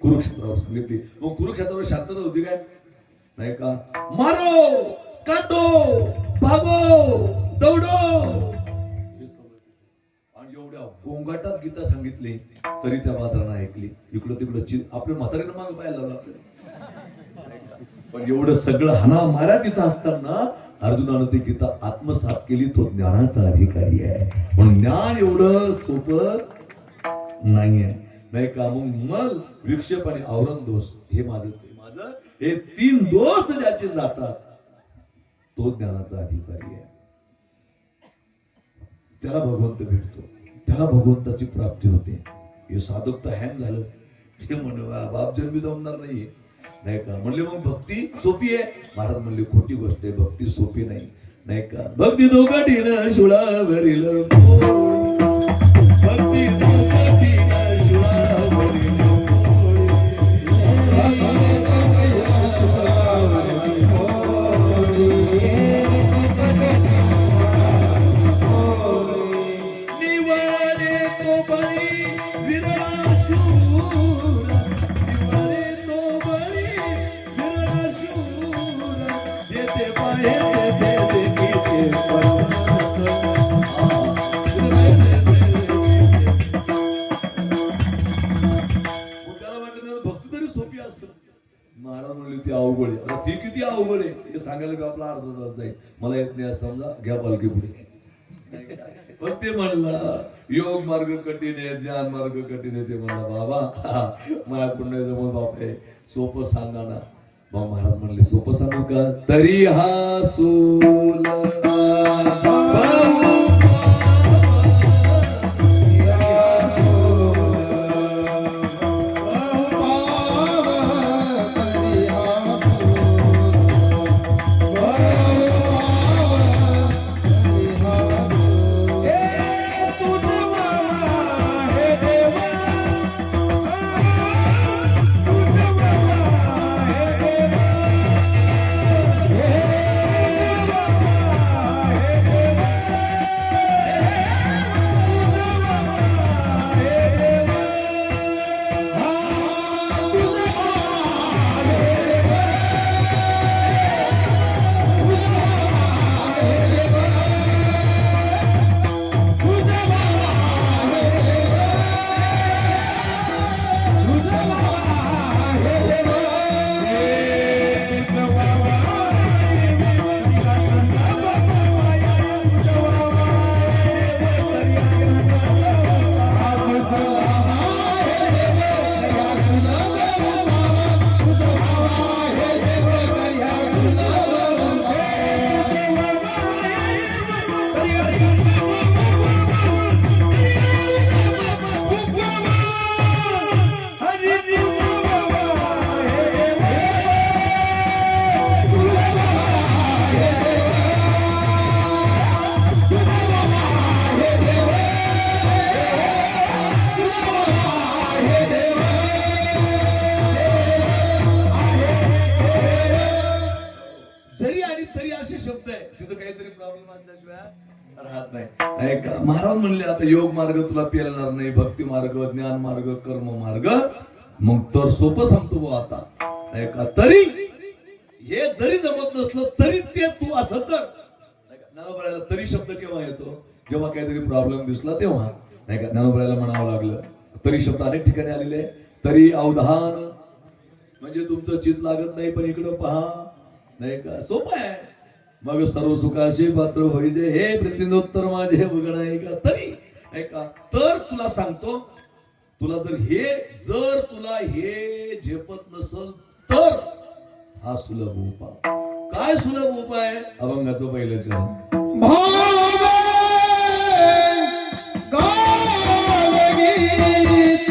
A: कुरुक्षेत्रावर सांगितली. मग कुरुक्षेत्रावर शांतता होती काय? नाही का? मारो, काटो, भागो, दौडो. एवढ्या गोंगाटात गीता सांगितली तरी त्या मात्रांना ऐकली. इकडं तिकडं आपल्या म्हातारीनं माग पाहायला लागलं आपल्याला. पण एवढं सगळं हाना मारा तिथं असताना अर्जुनानं ती गीता आत्मसात केली. तो ज्ञानाचा अधिकारी आहे. म्हणून ज्ञान एवढं सोपं नाहीये. नाही का? मग मल, विक्षेप आणि आवरण दोष हे माझं हे 3 दोष ज्याचे जातात तो ज्ञानाचा अधिकारी आहे. त्याला भगवंत भेटतो, त्याला भगवंताची प्राप्ती होते. हे साधक तर हॅम झालं. ते म्हणलं बाप जन्मी जमणार नाहीये. नाही का? म्हणले मग भक्ती सोपी आहे. महाराज म्हणले खोटी गोष्ट आहे, भक्ती सोपी नाही. नाही का? भक्ती दोघाटीनं शुळावरील भक्ती दोघाटीनं शुळावरील अवघड आहे. ती किती अवघड आहे हे सांगायला का आपला अर्धा तास जाईल. मला येत नाही समजा, घ्या पालखी पुढे. पण ते म्हणला योग मार्ग कठीण आहे, ज्ञान मार्ग कठीण आहे. ते म्हणला बाबा माझ्या पुण्याजवळ बाप आहे, सोपं सांगा ना. मग महाराज म्हणले सोपं सांगू का? तरी हा सूल शब्द आहे, तिथं काहीतरी प्रॉब्लेम असल्याशिवाय राहत नाही. नाही का? महाराज म्हणले आता योग मार्ग तुला पेलणार नाही, भक्ती मार्ग, ज्ञान मार्ग, कर्म मार्ग. मग तर सोपं सांगतो बुवा आता. नाही का? तरी हे जरी जमत नसलं तरी ते तू असं कर. ज्ञानोबराला तरी शब्द केव्हा येतो? जेव्हा काहीतरी प्रॉब्लेम दिसला तेव्हा. नाही का? ज्ञानोबराला म्हणावं लागलं. तरी शब्द अनेक ठिकाणी आलेले आहे. तरी अवधान म्हणजे तुमचं चित लागत नाही पण इकडं पहा. नाही का? सोपं आहे. मग सर्व सुखाशी पात्र होईजे हे प्रतिनोत्तर माझे बघणं आहे का? तरी नाही का? तर तुला सांगतो, तुला जर तुला हे झेपत नसल तर हा सुलभ उपाय. काय सुलभ उपाय? अभंगाचं पहिलं चरण.
B: भावे गावे गीत,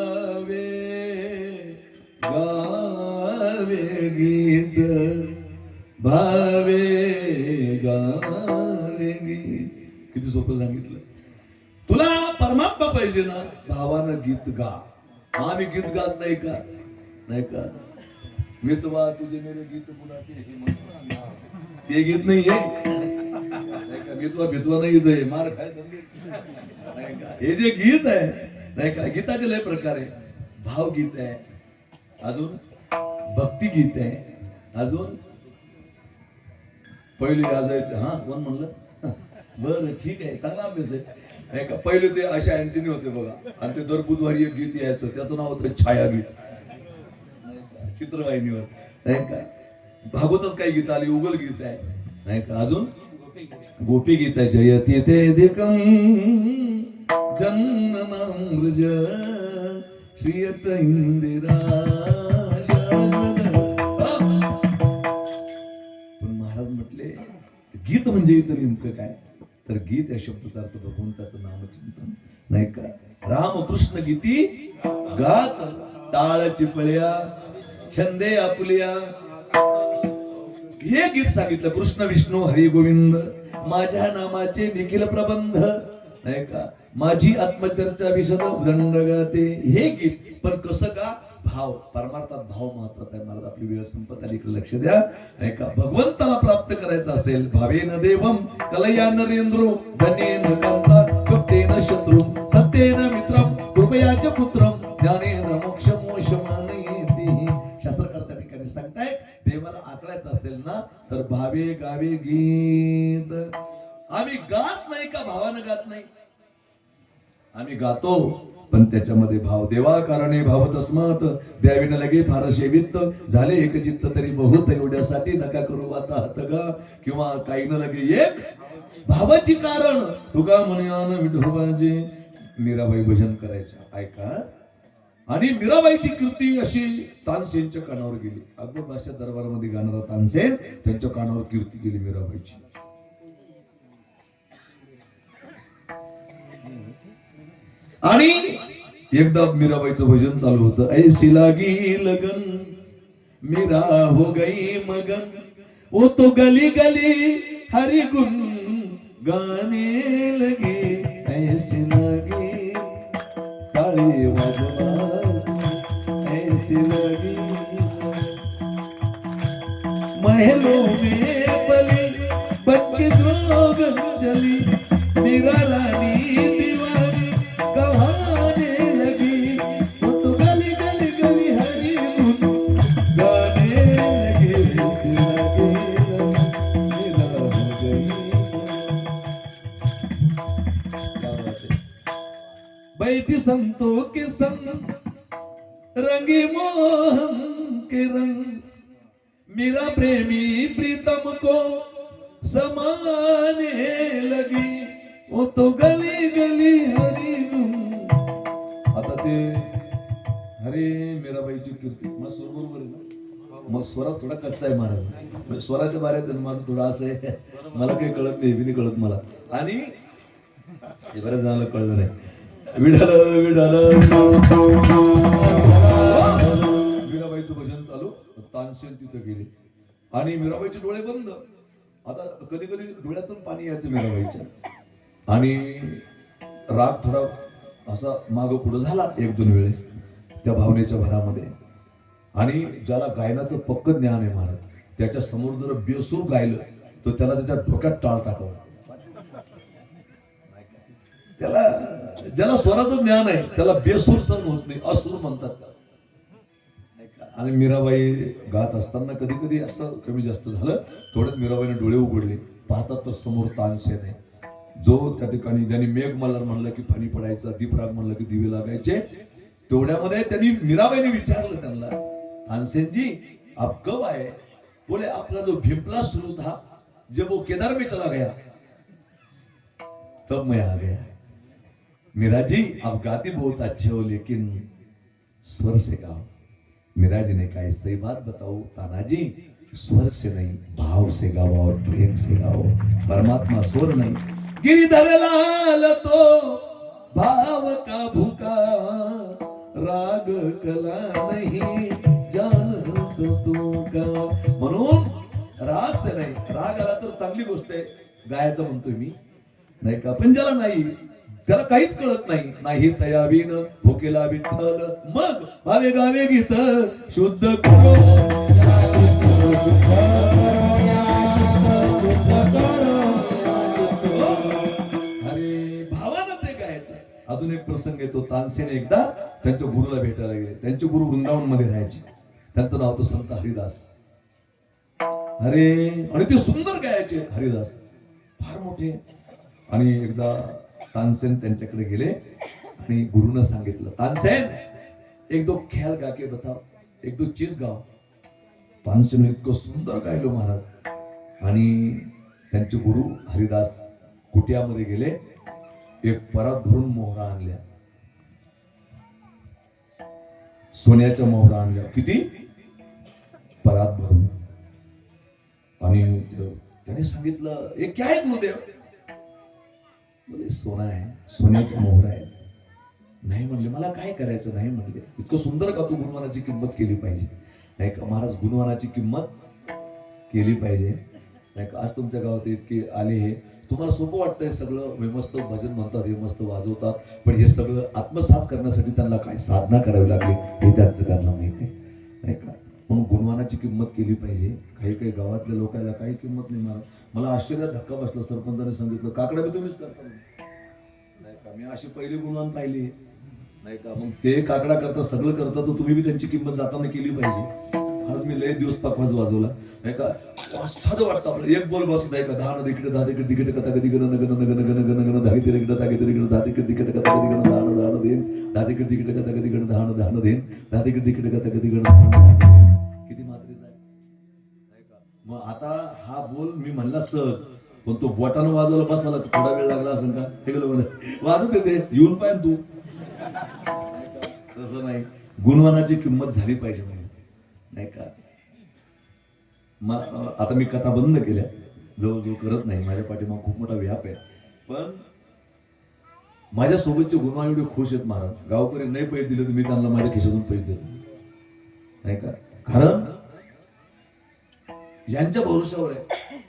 B: भावे गावे गीत, भावे
A: गीत, भावे गावे गीत. किती सोपं सांगितलं. तुला परमात्मा पाहिजे ना, भावानं गीत गा. आम्ही गीत गात नाही का? नाही का? मितवा तुझे मेरे गीत पुन्हा ते गीत नाही आहे. मितवा भितवा नाही दे मार खाय नाही का? हे जे गीत आहे नाही का, गीताचे लय प्रकार आहे. भावगीत आहे, अजून भक्ती गीत आहे, अजून पहिले वाजायचं. हा कोण म्हणलं? बरं ठीक आहे, चांगला अभ्यास आहे नाही का. पहिले ते अशा अँटिनी होते बघा, आणि ते दर बुधवारी एक गीत यायचं, त्याचं नाव होतं छाया गीत, चित्रवाहिनीवर नाही का. भागवतात काही गीत आली, उगल गीत आहे नाही का. अजून गोपी गीत आहे. जयती ते दिकं जन्ननामृज श्रीयत इंदिरा. पण महाराज म्हटले गीत म्हणजे इथं नेमकं काय? तर गीत या शब्दाचा अर्थ भगवंताचं नामचिंतन नाही का. रामकृष्ण गीती गात टाळ चिपळ्या छंदे आपुलिया. हे गीत सांगितलं. कृष्ण विष्णू हरी गोविंद माझ्या नामाचे निखिल प्रबंध नाही का. माझी आत्मचर्चा विशद दंड गाते. हे गीत पण कसं का? भाव, परमार्थात भाव महत्वाचा आहे. मला आपली वेळ संपत आली, लक्ष द्या नाही का. भगवंताला प्राप्त करायचं असेल, भावेन देवम कलया नरेंद्रो धनेन कांता युक्तेन शत्रू सत्येन मित्रम कृपयाच पुत्रम ज्ञानेन मोक्ष मोक्ष मानयेति. शास्त्रकार त्या ठिकाणी तुम्ही सांगताय देवाला आकडायचं असेल ना तर भावे गावे गीत. आम्ही गात नाही का भावानं गात नाही? आम्ही गातो पण त्याच्यामध्ये भाव. देवा कारणे भाव तस्मात द्यावीन लगे फार सेवित झाले एक चित्त तरी बहुत एवढ्यासाठी नका करू आता हातगा किंवा काही न लगे एक भावाची कारण. तुका म्हणयान विठोबाजी मीराबाई भजन करायच्या ऐका. आणि मीराबाईची कीर्ती अशी तानसेनच्या कानावर गेली. अकबर बादशाह दरबारामध्ये गाणारा तानसेन त्यांच्या कानावर कीर्ती गेली मीराबाईची. आणि एकदा मीराबाईचं भजन चालू होतं. ऐसी लागी लगन मीरा हो गई मगन वो तो गली गली हरि गुण गाने लगे. ऐसी लागी ताली वाजवा ऐसी लगी महलों में पली बच्चे द्रोगन चली मीरा रानी दीवानी कहाने लगी. वो तो गली गली गली हरी गुन गाने लगे. ऐसी लगी मीरा हो गई. क्या बात है. बैठी संतों के संग रंगी मोहन के रंग मेरा प्रेमी प्रीतम को समाने लगी. वो तो गली गली हरी गुन. आता ते हरे मीराबाईची कीर्ती. मग स्वर बरोबर आहे ना? मग स्वरात थोडा कच्चा आहे महाराज. स्वराच्या बारेत माझं थोडं असं आहे. मला काही कळत नाही, बी कळत मला. आणि बऱ्याच जणांना कळलं नाही. विडाल विडाल मीराबाईचं भजन चालू. तानसेन तिथे गेले आणि मीराबाईचे डोळे बंद. आता कधी कधी डोळ्यातून पाणी यायचं मीराबाईच्या. आणि राग थोडा असा मागं पुढं झाला एक दोन वेळेस त्या भावनेच्या भरामध्ये. आणि ज्याला गायनाचं पक्क ज्ञान आहे महाराज त्याच्या समोर जर बेसूर गायलं तर त्याला त्याच्या डोक्यात टाळ टाकावं. त्याला ज्याला स्वराचं ज्ञान आहे त्याला बेसूर सहन होत नाही, असूर म्हणतात. आणि मीराबाई गात असताना कधी कधी असं कमी जास्त झालं. थोड्यात मीराबाईने डोळे उघडले. पाहतात तर समोर तानसेन आहे जो त्या ठिकाणी ज्यांनी मेघ मल्हार म्हणलं की फणी पडायचा, दीपराग म्हणलं की दिवे लागायचे. तेवढ्यामध्ये त्यांनी मीराबाईने विचारलं त्यांना, तानसेनजी आप कब आए? बोले आपला जो भिपला शुरू था जब वो केदार में चला गया तब मैं आ गया. मीरा जी आप गाती बहुत अच्छे हो लेकिन स्वर से गाओ. मीरा जी ने कहा सही बात बताओ तानाजी, स्वर से नहीं भाव से गाओ और प्रेम से गाओ. परमात्मा स्वर नहीं. गिरिधर लाल तो भाव का भूखा राग कला नहीं जानत तू का. म्हणून राग से नाही. राग आला तर चांगली गोष्ट आहे गायचं म्हणतोय मी नाही का. पण ज्याला नाही त्याला काहीच कळत नाही. नाही तयावीन भोकेला विठ्ठल मग भावे गावे गीत शुद्ध करो. अरे भावानं ते गायचं. अजून एक प्रसंग येतो. तानसेन एकदा त्यांच्या गुरुला भेटायला गेले. त्यांचे गुरु वृंदावन मध्ये राहायचे. त्यांचं नाव होतं संत हरिदास. अरे आणि ते सुंदर गायचे हरिदास फार मोठे. आणि एकदा तानसेन त्यांच्याकडे गेले आणि गुरुनं सांगितलं, तानसेन एक दो ख्याल गा के बताओ, एक दो चीज गाओ. तानसेन इतकं सुंदर गायलो महाराज. आणि त्यांचे गुरु हरिदास कुटियामध्ये गेले. एक परात भरून मोहरा आणल्या, सोन्याच्या मोहरा आणल्या. किती? परात भरून. आणि त्याने सांगितलं हे क्या है गुरुदेव? बोले सोना आहे, सोन्याच्या मोहरा आहे. नाही म्हणले मला काय करायचं. नाही म्हणले इतकं सुंदर का तू गुणवानाची किंमत केली पाहिजे नाही का महाराज. गुणवानाची किंमत केली पाहिजे नाही का. आज तुमच्या गावात इतके आले हे तुम्हाला सोपं वाटतंय सगळं. हे मस्त भजन म्हणतात, हे मस्त वाजवतात, पण हे सगळं आत्मसात करण्यासाठी त्यांना काय साधना करावी लागली हे त्यांना माहिती आहे नाही का. म्हणून गुणवानाची किंमत केली पाहिजे. काही काही गावातल्या लोकांना काही किंमत नाही. मला आश्चर्यात धक्का बसला. सरपंचाने सांगितलं काकडा बी तुम्हीच करता नाही का. मी अशी पहिली गुणवान पाहिली नाही का. मग ते काकडा करता सगळं करता तर तुम्ही बी त्यांची किंमत जाताना केली पाहिजे आज मी लय दिवस पकवाज वाजवला नाही का साधं वाटतं आपलं एक बोल बसत नाही का दहा न इकडे दहा तिकडे तिकीट कथा कधी गण गण गण गण गण गण दहा तिकडे दहा तिकडे दहा तिकडे तिकीट कथा कधी गण दहा न देन दहा तिकडे तिकीट कथा कधी गण दहा न देन दहा तिकडे तिकीट कथा कधी गण किती मात्रेचा आहे नाही का मग आता हा बोल मी म्हणला सहज पण तो बोटानं वाजवला बसला थोडा वेळ लागला असेल का हे गेलो वाजत येते येऊन पाहिजे तू तसं नाही गुणवानाची किंमत झाली पाहिजे म्हणजे नाही का आता मी कथा बंद केल्या जवळजवळ करत नाही माझ्या पाठीमाग खूप मोठा व्याप आहे पण माझ्या सोबतचे गुणवान एवढे खुश आहेत महाराज गावकरी नाही पैसे दिले तर मी त्यांना माझ्या खिशातून पैसे देतो नाही का कारण यांच्या भरोशावर आहे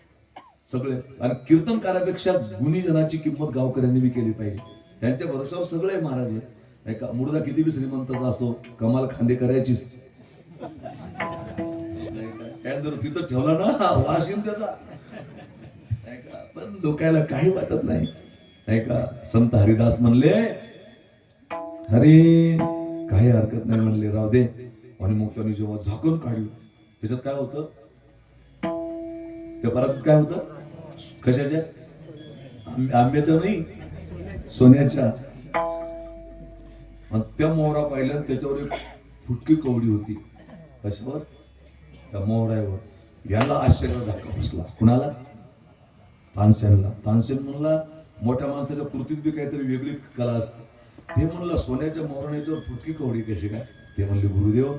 A: सगळे आणि कीर्तनकारापेक्षा गुणीजनाची किंमत गावकऱ्यांनी बी केली पाहिजे त्यांच्या भरोशावर सगळे महाराज आहे नाही का मुर्दा किती बी श्रीमंताचा असो कमाल खांदे करायचीच जर तिथं ठेवला ना वाशिम त्याचा नाही का पण लोकायला काही वाटत नाही का संत हरिदास म्हणले अरे काही हरकत नाही म्हणले राव दे आणि मग त्यांनी जेव्हा झाकण काढलं त्याच्यात काय होतं त्या परत काय होतं कशाच्या आंब्याच्या नाही सोन्याच्या आणि त्या मोहरा पाहिल्या त्याच्यावर एक फुटकी कवडी होती कशावर त्या मोहरावर याला आश्चर्य धक्का बसला कुणाला तानसेनला तानसेन म्हणला मोठ्या माणसाच्या कृतीत बी काहीतरी वेगळी कला असते ते म्हणलं सोन्याच्या मोहराण्याच्यावर फुटकी कवडी कशी काय ते म्हणले गुरुदेव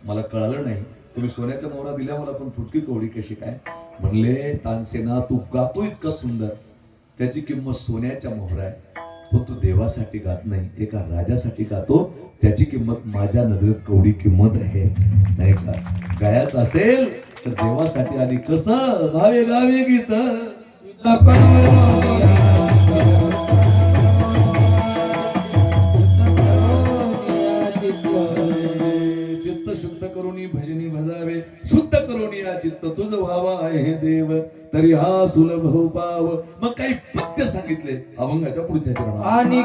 A: मला कळालं नाही तुम्ही सोन्याच्या मोहरा दिल्या मला पण फुटकी कवडी कशी काय म्हणले तानसेना तू गातो इतका सुंदर त्याची किंमत सोन्याच्या मोहरा आहे पण तू देवासाठी गात नाही एका राजासाठी गातो त्याची किंमत माझ्या नजरेत कवडी किंमत आहे नाही का गायच असेल तर देवासाठी आणि कसं गावे गावे गीत चित्त शुद्ध करून भजनी भजावे शुद्ध करून या चित्त तुझ व्हावा आहे देव तरी हा सुलभ हो पाव मग काही पत्य सांगितले अभंगाच्या पुढच्या चरणात
B: आणि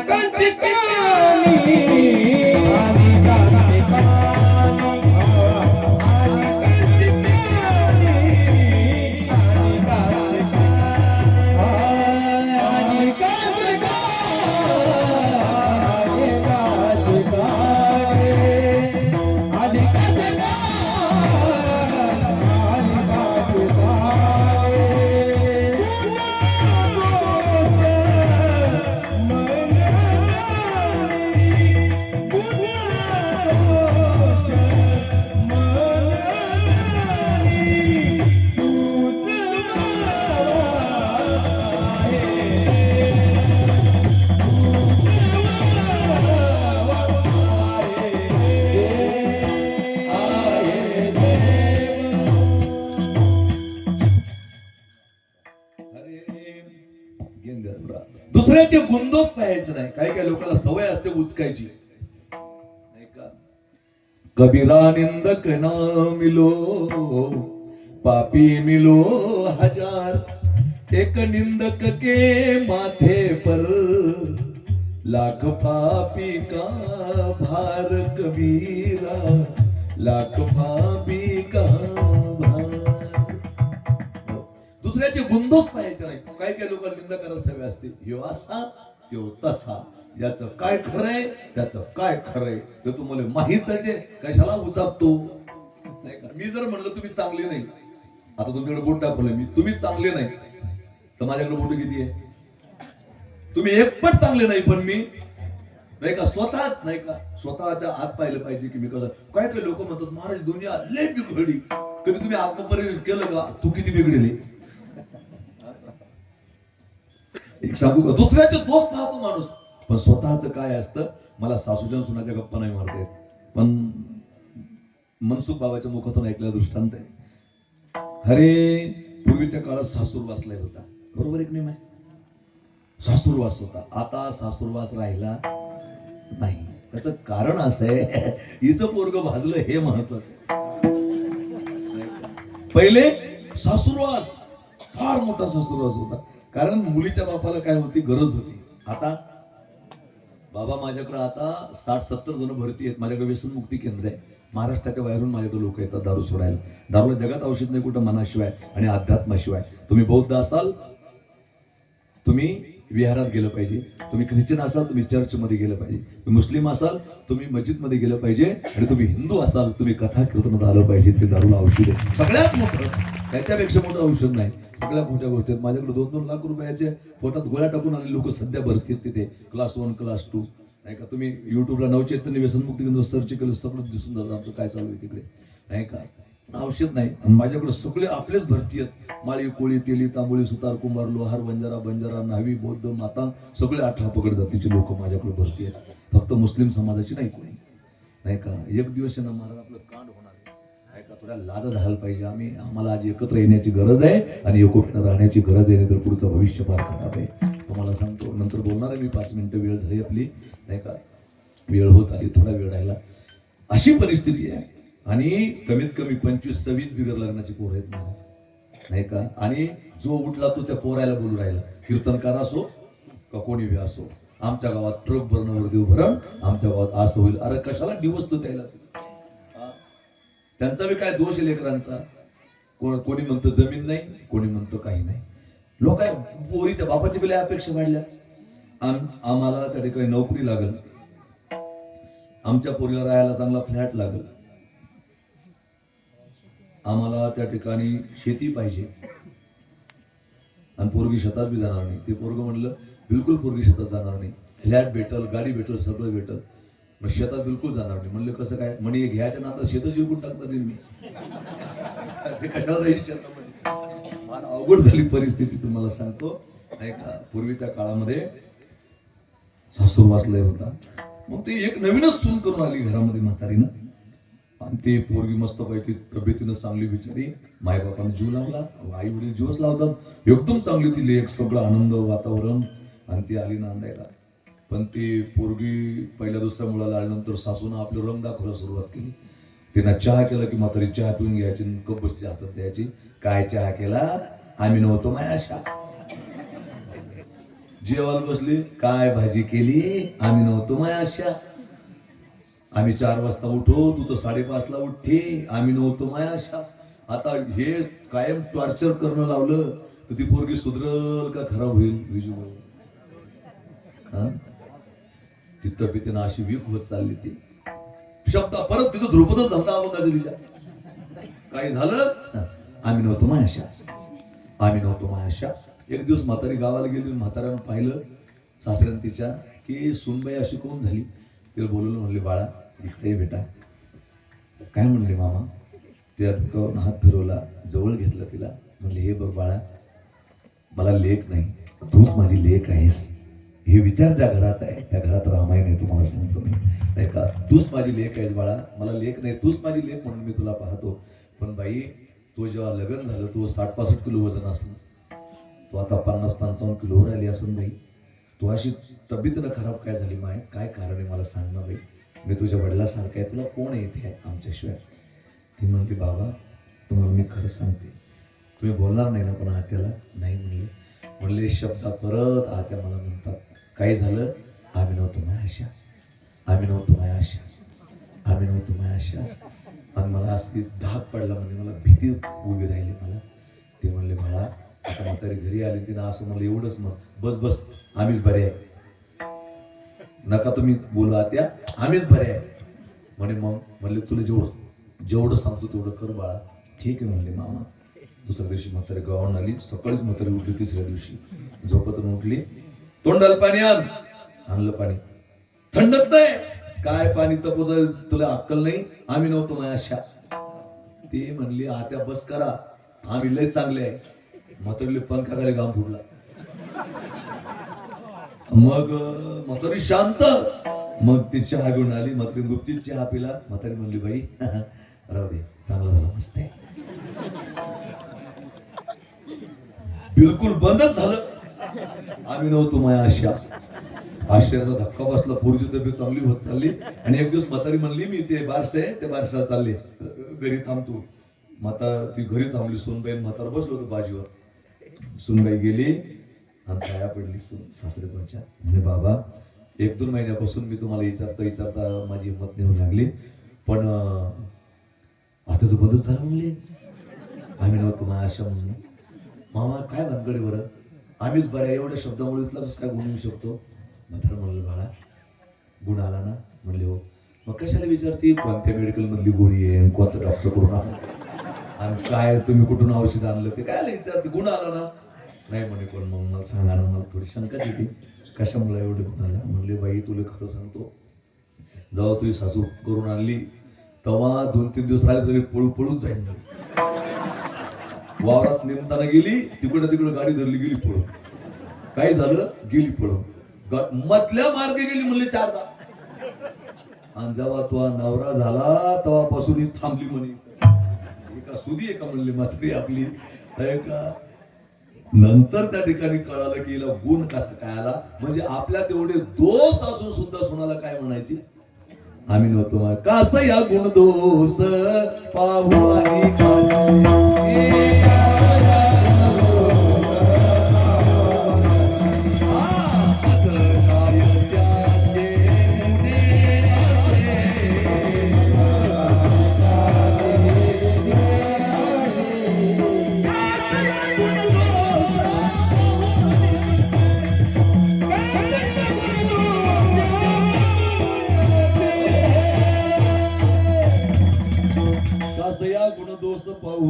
A: दुसऱ्याचे गुणदोष पाहायचं नाही काही काही लोकांना सवय असते उचकायची नाही का कबीरा निंदक ना मिलो पापी मिलो हजार एक निंदक के माथे पर लाख पापी का भार कबीरा लाख पापी का भार दुसऱ्याचे गुणदोष पाहायचे नाही काही काही लोकांना निंदा करायला सवय असते ह्यो असा त्यो तसा ज्याचं काय खरंय त्याचं काय खरंय ते तुम्हाला माहित आहे कशाला उचापतो नाही का मी जर म्हणलं तुम्ही चांगले नाही आता तुमच्याकडे बोट दाखवलं मी तुम्ही चांगले नाही तर माझ्याकडे बोट किती आहे तुम्ही एक पण चांगले नाही पण मी नाही का स्वतः नाही का स्वतःच्या आत पाहिलं पाहिजे की मी कसं काय काही लोक म्हणतात महाराज दुनिया लय बिघडली कधी तुम्ही आत्मपरिवर्तन केलं का तू किती बिघडली एक सांगू का दुसऱ्याचे दोष पाहतो माणूस पण स्वतःच काय असतं मला सासूच्या सुनाच्या गप्पा नाही मारता येत पण मनसुख बाबाच्या मुखातून ऐकलेला दृष्टांत आहे अरे पूर्वीच्या काळात सासूरवास लय होता बरोबर एक नेम आहे सासूरवास होता आता सासूरवास राहिला नाही त्याचं कारण असं आहे हिचं पोरग भाजलं हे महत्वाचं पहिले सासूरवास फार मोठा सासूरवास होता कारण मुलीच्या बापाला काय होती गरज होती आता बाबा माझ्याकडे आता 60-70 जण भरती आहेत माझ्याकडे व्यसन मुक्ती केंद्र आहे महाराष्ट्राच्या बाहेरून माझ्याकडे लोक येतात दारू सोडायला. दारूला जगात औषध नाही कुठं, मनाशिवाय आणि अध्यात्माशिवाय. तुम्ही बौद्ध असाल तुम्ही विहारात गेलं पाहिजे, तुम्ही ख्रिश्चन असाल तुम्ही चर्चमध्ये गेलं पाहिजे, तुम्ही मुस्लिम असाल तुम्ही मस्जिदमध्ये गेलं पाहिजे, आणि तुम्ही हिंदू असाल तुम्ही कथा कीर्तनात आलं पाहिजे. ते दारूला औषध आहे सगळ्यात मोठं, त्याच्यापेक्षा मोठं औषध नाही. सगळ्या मोठ्या गोष्टी आहेत. माझ्याकडे 2-2 लाख रुपयाचे पोटात गोळ्या टाकून आले लोक सध्या भरती आहेत तिथे, क्लास 1 क्लास 2 नाही का. तुम्ही युट्यूबला नवचैतन्य व्यसनमुक्ती केंद्र सर्च केलं सगळं दिसून जातं आमचं काय चालू आहे तिकडे नाही का. औषध नाही. आणि माझ्याकडे सगळे आपलेच भरती आहेत. माळी कोळी तेली तांबोळी सुतार कुंभार लोहार बंजारा न्हावी बौद्ध मातांग सगळे 18 पगड जातीचे लोक माझ्याकडे भरती आहेत. फक्त मुस्लिम समाजाची नाही कोणी नाही का. एक दिवस ना महाराज आपलं कांड होणार आहे का. थोड्या लाज झाला पाहिजे. आम्हाला आज एकत्र येण्याची गरज आहे आणि एकोप्यानं राहण्याची गरज आहे, नाही तर पुढचं भविष्य फार खराब आहे. तुम्हाला सांगतो नंतर बोलणार आहे मी. 5 मिनिटं वेळ झाली आपली नाही का. वेळ होत आली, थोडा वेळ राहिला. अशी परिस्थिती आहे. आणि कमीत कमी 25-26 बिगर लग्नाची पोरं आहेत महाराज नाही का. आणि जो उठला तो त्या पोरायला बोलू राहिला, कीर्तनकार असो का कोणी बी असो, आमच्या गावात ट्रक भरणं देव भरण, आमच्या गावात असं होईल. अरे कशाला दिवस तो त्याला, त्यांचा बी काय दोष आहे लेकरांचा. कोणी म्हणतं जमीन नाही, कोणी म्हणतं काही नाही. लोक पोरीच्या बापाची बिल्या अपेक्षा वाढल्या. आम्हाला त्या ठिकाणी नोकरी लागल, आमच्या पोरीला राहायला चांगला फ्लॅट लागल, आम्हाला त्या ठिकाणी शेती पाहिजे, आणि पोरगी शेतात बी जाणार नाही. ते पोरग म्हणलं बिलकुल पोरगी शेतात जाणार नाही, फ्लॅट भेटल गाडी भेटल सगळं भेटल, मग शेतात बिलकुल जाणार नाही. म्हणलं कसं काय. म्हणे हे घ्यायच्या नाता शेतच विकून टाकतात मी ते कशाला जाईल शेतामध्ये. फार अवघड झाली परिस्थिती तुम्हाला सांगतो नाही का. पूर्वीच्या काळामध्ये सासूरवास लय होता. मग ते एक नवीनच सून करून आली घरामध्ये म्हातारीनं, आणि ते पोरगी मस्त पैकी तब्येतीनं चांगली बिचारी, मायबापानं जीव लावला, आई वडील जीवच लावतात, एकदम चांगली ती लेक, सगळं आनंद वातावरण. आणि ती आली नांदायला. पण ती पोरगी पहिल्या दुसऱ्या मुलाला आल्यानंतर सासूनं आपलं रंग दाखवायला सुरुवात केली. तिनं चहा केला की म्हातारी चहा पिऊन घ्यायची, कप बसची हातात द्यायची. काय चहा केला, आम्ही नव्हतो माय अशा. जेवायला बसली, काय भाजी केली, आम्ही नव्हतो माय अशा. आम्ही 4 वाजता उठो, तू तर 5:30ला उठे, आम्ही नव्हतो माया अशा. आता हे कायम टॉर्चर करणं लावलं तर ती पोरगी सुधरल का खराब होईल विजू. ती तब्येतीनं अशी वीक होत चालली. ती शब्द परत तिथं ध्रुपदच झाला गजरीच्या. काही झालं, आम्ही नव्हतो माया अशा, आम्ही नव्हतो माया अशा. एक दिवस म्हातारी गावाला गेली, म्हाताऱ्यानं पाहिलं सासऱ्यानं तिच्या की सुनबाई अशी कोण झाली. तिला बोलवलं, म्हणले बाळा इकडे बेटा. काय म्हणले मामा. त्या डोक्यावरून हात फिरवला, जवळ घेतला तिला, म्हणले हे बघ बाळा, मला लेक नाही, तूच माझी लेक आहेस. हे विचार ज्या घरात आहे त्या घरात रामायण आहे. तुम्हाला सांगतो मी नाही का. तूच माझी लेक आहेस बाळा, मला लेक नाही, तूच माझी लेक म्हणून मी तुला पाहतो. पण बाई तो जेव्हा लग्न झालं तो 60-65 किलो वजन असलं, तो आता 50-55 किलोवर आली असून बाई तू अशी तब्येतीनं खराब काय झाली माय, काय कारण आहे मला सांग ना बाई. मी तुझ्या वडिलासारखं आहे, तुला कोण आहे इथे आमच्याशिवाय. ती म्हणते बाबा तुम्हाला मी खरं सांगते, तुम्ही बोलणार नाही ना पण आत्याला. नाही म्हणले शब्द परत आत्या मला म्हणतात, काय झालं, आम्ही नव्हतो माया अशा, आम्ही नव्हतो माया अशा, आम्ही नव्हतो माया अशा. आणि मला अशी धाक पडला, म्हणजे मला भीती उभी राहिली मला. ते म्हणले मला आता म्हातारी घरी आली, तिनं असं म्हणलं एवढंच मग बस बस आम्हीच बरे आहे, नका तुम्ही बोला त्या, आम्हीच बरे आहे म्हणे. मग म्हणले तुला जेवढं सांगतो तेवढं कर बाळा. ठीक आहे म्हणले मामा. दुसऱ्या दिवशी म्हातारी गावाहून आली, सकाळीच म्हातारी उठली. तिसऱ्या दिवशी झोपतून उठली, तोंडाला पाणी आणलं पाणी, थंडच नाही, काय पाणी तपवत, तुला अक्कल नाही, आम्ही नव्हतो माया अशा. ते म्हणली आत्या बस करा, आम्ही लय चांगले आहे. म्हातारीले पंखाखाली घाम फुटला. मग म्हातारी शांत. मग ती चहा घेऊन आली, म्हातारी गुपचीत चहा पिला. म्हातारी म्हणली बाई राहू दे, चांगलं झालं, मस्त आहे. बिलकुल बंदच झालं, आम्ही नव्हतो माया अशा. आश्चर्याचा धक्का बसला. पोरची तब्येत चांगली होत चालली. आणि एक दिवस म्हातारी म्हणली मी ते बारसे आहे ते बारसा चालले, घरी थांबतो. ती घरी थांबली. सोनबाई म्हातारा बसलो होतो बाजीवर. सुनबाई गेली आणि पाया पडली सासरेकडच्या. म्हणे बाबा 1-2 महिन्यापासून मी तुम्हाला विचारता माझी हिंमत नेऊ लागली. पण आता तर बंदच झालं म्हणले. आम्ही नव्हतो माझ्या आशा म्हणून. मामा काय भानगडी बरं, आम्हीच बऱ्या एवढ्या शब्दामुळे इथला कसं काय गुण येऊ शकतो. म्हातारं म्हणलं बाळा गुण आला ना. म्हणले हो. मग कशाला विचारते कोणत्या मेडिकल मधली गोळी आहे, कोणतं डॉक्टर कडून आणि काय तुम्ही कुठून औषध आणलं ते काय विचारते, गुण आला ना. नाही म्हणे पण मग मला सांगा ना, मला थोडी शंका येते कशामुळे एवढे गुण आला. म्हणले बाई तुला खरं सांगतो, जेव्हा तुझी सासू करून आणली तेव्हा 2-3 दिवस राहिले तरी पळू पळून जाईल. वावरात निमताना गेली, तिकडं गाडी धरली गेली पळून. काय झालं, गेली पळून. मधल्या मार्गे गेली म्हणले 4दा. आणि जेव्हा तो नवरा झाला तेव्हापासून ही थांबली म्हणे. एका सुधी एका म्हणले म्हातारी आपली का. नंतर त्या ठिकाणी कळालं की हिला गुण कसा काय आला. म्हणजे आपल्या तेवढे दोष असून सुद्धा सुनाला काय म्हणायची, आम्ही नव्हतो मग कसं या गुण दोष पाहू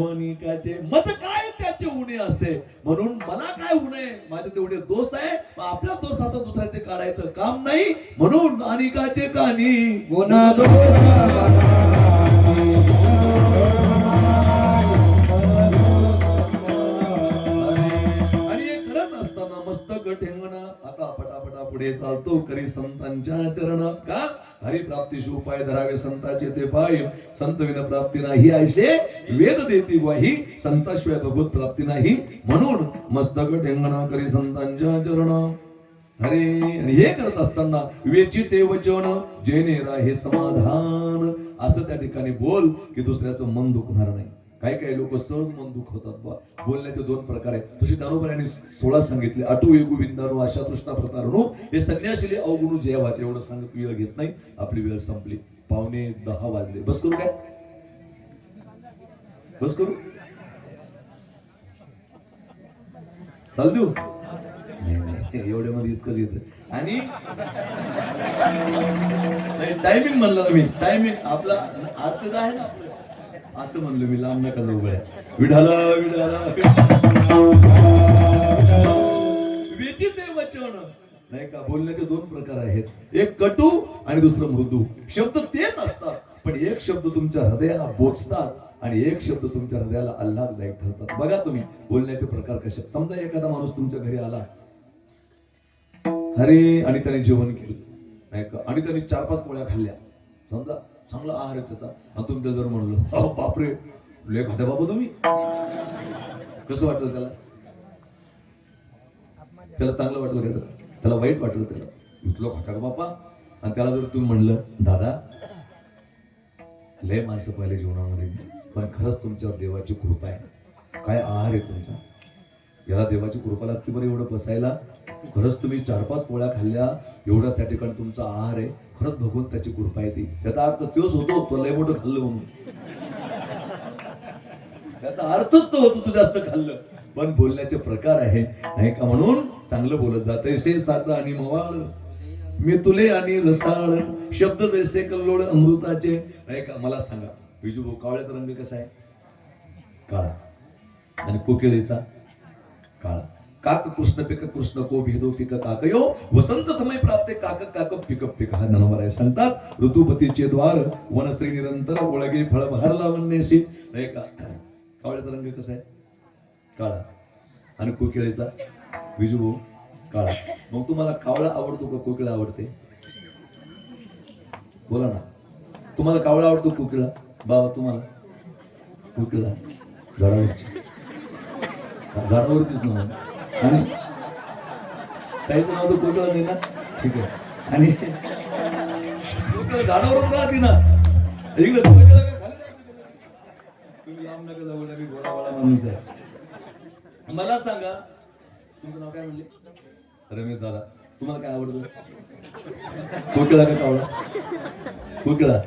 A: आणि मज काय त्याचे उणे असते. म्हणून मला काय उणे, माझे तेवढे दोष आहे. आपल्या दोषाचं दुसऱ्याचे काढायचं काम नाही. म्हणून अनिकाचे कानी
B: गुण
A: मस्तक ठेंगणं. आता पटापटा पुढे चालतो करी संतांच्या चरण का. हरिप्राप्तीशी उपाय धरावे संताचे ते पाय. संत विन प्राप्ती नाही ऐसे वेद देती ग्वाही. संताशिवाय भगवत प्राप्ती नाही. म्हणून मस्तक ठेंगणं करी संतांच्या चरण. हरे आणि हे करत असताना वेचिते वचन जेने राहे समाधान. असं त्या ठिकाणी बोल की दुसऱ्याचं मन दुखणार नाही. काही लोक सहज मन दुखवतात बा. बोलण्याचे 2 प्रकार आहेत. तशी दानोबर यांनी 16 सांगितले. अटू वेगू विंदारू आशा तृष्णा प्रतारणू. हे संन्याशीले अवगुणू जय वाचे. एवढं सांगत वेळ घेत नाही. आपली वेळ संपली. 9:45 वाजले. बस करू काय, बस करू चाल देऊ. एवढ्या मध्ये इतकंच येत. आणि टायमिंग म्हणलं मी, टायमिंग आपला अर्थ आहे ना आपलं. असं म्हणलं मी, लांब नका जाऊ गळ्या. विढाला विढाला विचिते वचन नाही का. बोलण्याचे 2 प्रकार आहेत. एक कटू आणि दुसरं मृदू. शब्द तेच असतात पण एक शब्द तुमच्या हृदयाला बोचतात आणि एक शब्द तुमच्या हृदयाला आल्हाददायक ठरतात. बघा तुम्ही बोलण्याचे प्रकार कसे. समजा एखादा माणूस तुमच्या घरी आला अरे आणि त्याने जेवण केलं नाही का, आणि त्याने 4-5 पोळ्या खाल्ल्या. समजा चांगला आहार आहे त्याचा. आणि तुमच्या जर म्हणलं अहो बापरे लय खात्या बाबा तुम्ही, कसं वाटलं त्याला? त्याला चांगलं वाटलं का? त्याला वाईट वाटलं? त्याला इतलं खाता का बापा? आणि त्याला जर तुम्ही म्हणलं दादा लय माणसं पाहिले जीवनामध्ये पण खरंच तुमच्यावर देवाची कृपा आहे, काय आहार आहे तुमचा, याला देवाची कृपा लागते बरं एवढं बसायला. खरंच तुम्ही 4-5 पोळ्या खाल्ल्या एवढा त्या ठिकाणी तुमचा आहार आहे, खरंच भगवंत त्याची कृपा येते. त्याचा अर्थ तोच होतो तो लय मोठं खाल्लं म्हणून. त्याचा अर्थच तो होतो तू जास्त खाल्लं. पण बोलण्याचे प्रकार आहे नाही का. म्हणून चांगलं बोलत जा. तैसे साचा आणि मवाळ मी तुले आणि रसाळ शब्द जैसे कल्लोळ अमृताचे नाही का. मला सांगा विजू कावळ्याचा रंग कसा आहे? काळा. आणि कोकिळेचा काळा. काक कृष्ण पिक कृष्ण को भेदो पिक काकयो वसंत समय प्राप्ते काक काक पिक पिक. हा नंबर आहे. सांगतात ऋतुपतीचे द्वार वनस्त्री निरंतर ओळगे फळ बहरला म्हणण्याशी नाही का. कावळ्याचा रंग कसा आहे? काळा. आणि कोकिळेचा विजू काळा. मग तुम्हाला कावळा आवडतो का कोकिळा आवडते? बोला ना. तुम्हाला कावळा आवडतो कोकिळा? बाबा तुम्हाला? कोकिळा झाडावरची, झाडावरतीच ना. आणि काहीच नाव तर कोकिळा नाही ना. ठीक आहे. आणि कोकिळा झाडावरच राहते ना. इकडे कोकिळा काय खाली तुम्ही लांब नका जाऊ. मी घोडावाळा माणूस आहे. मला सांगा तुमचं नाव काय म्हणले? रमेश दादा. तुम्हाला काय आवडतं? कोकिळा का कावळा? कोकिळा.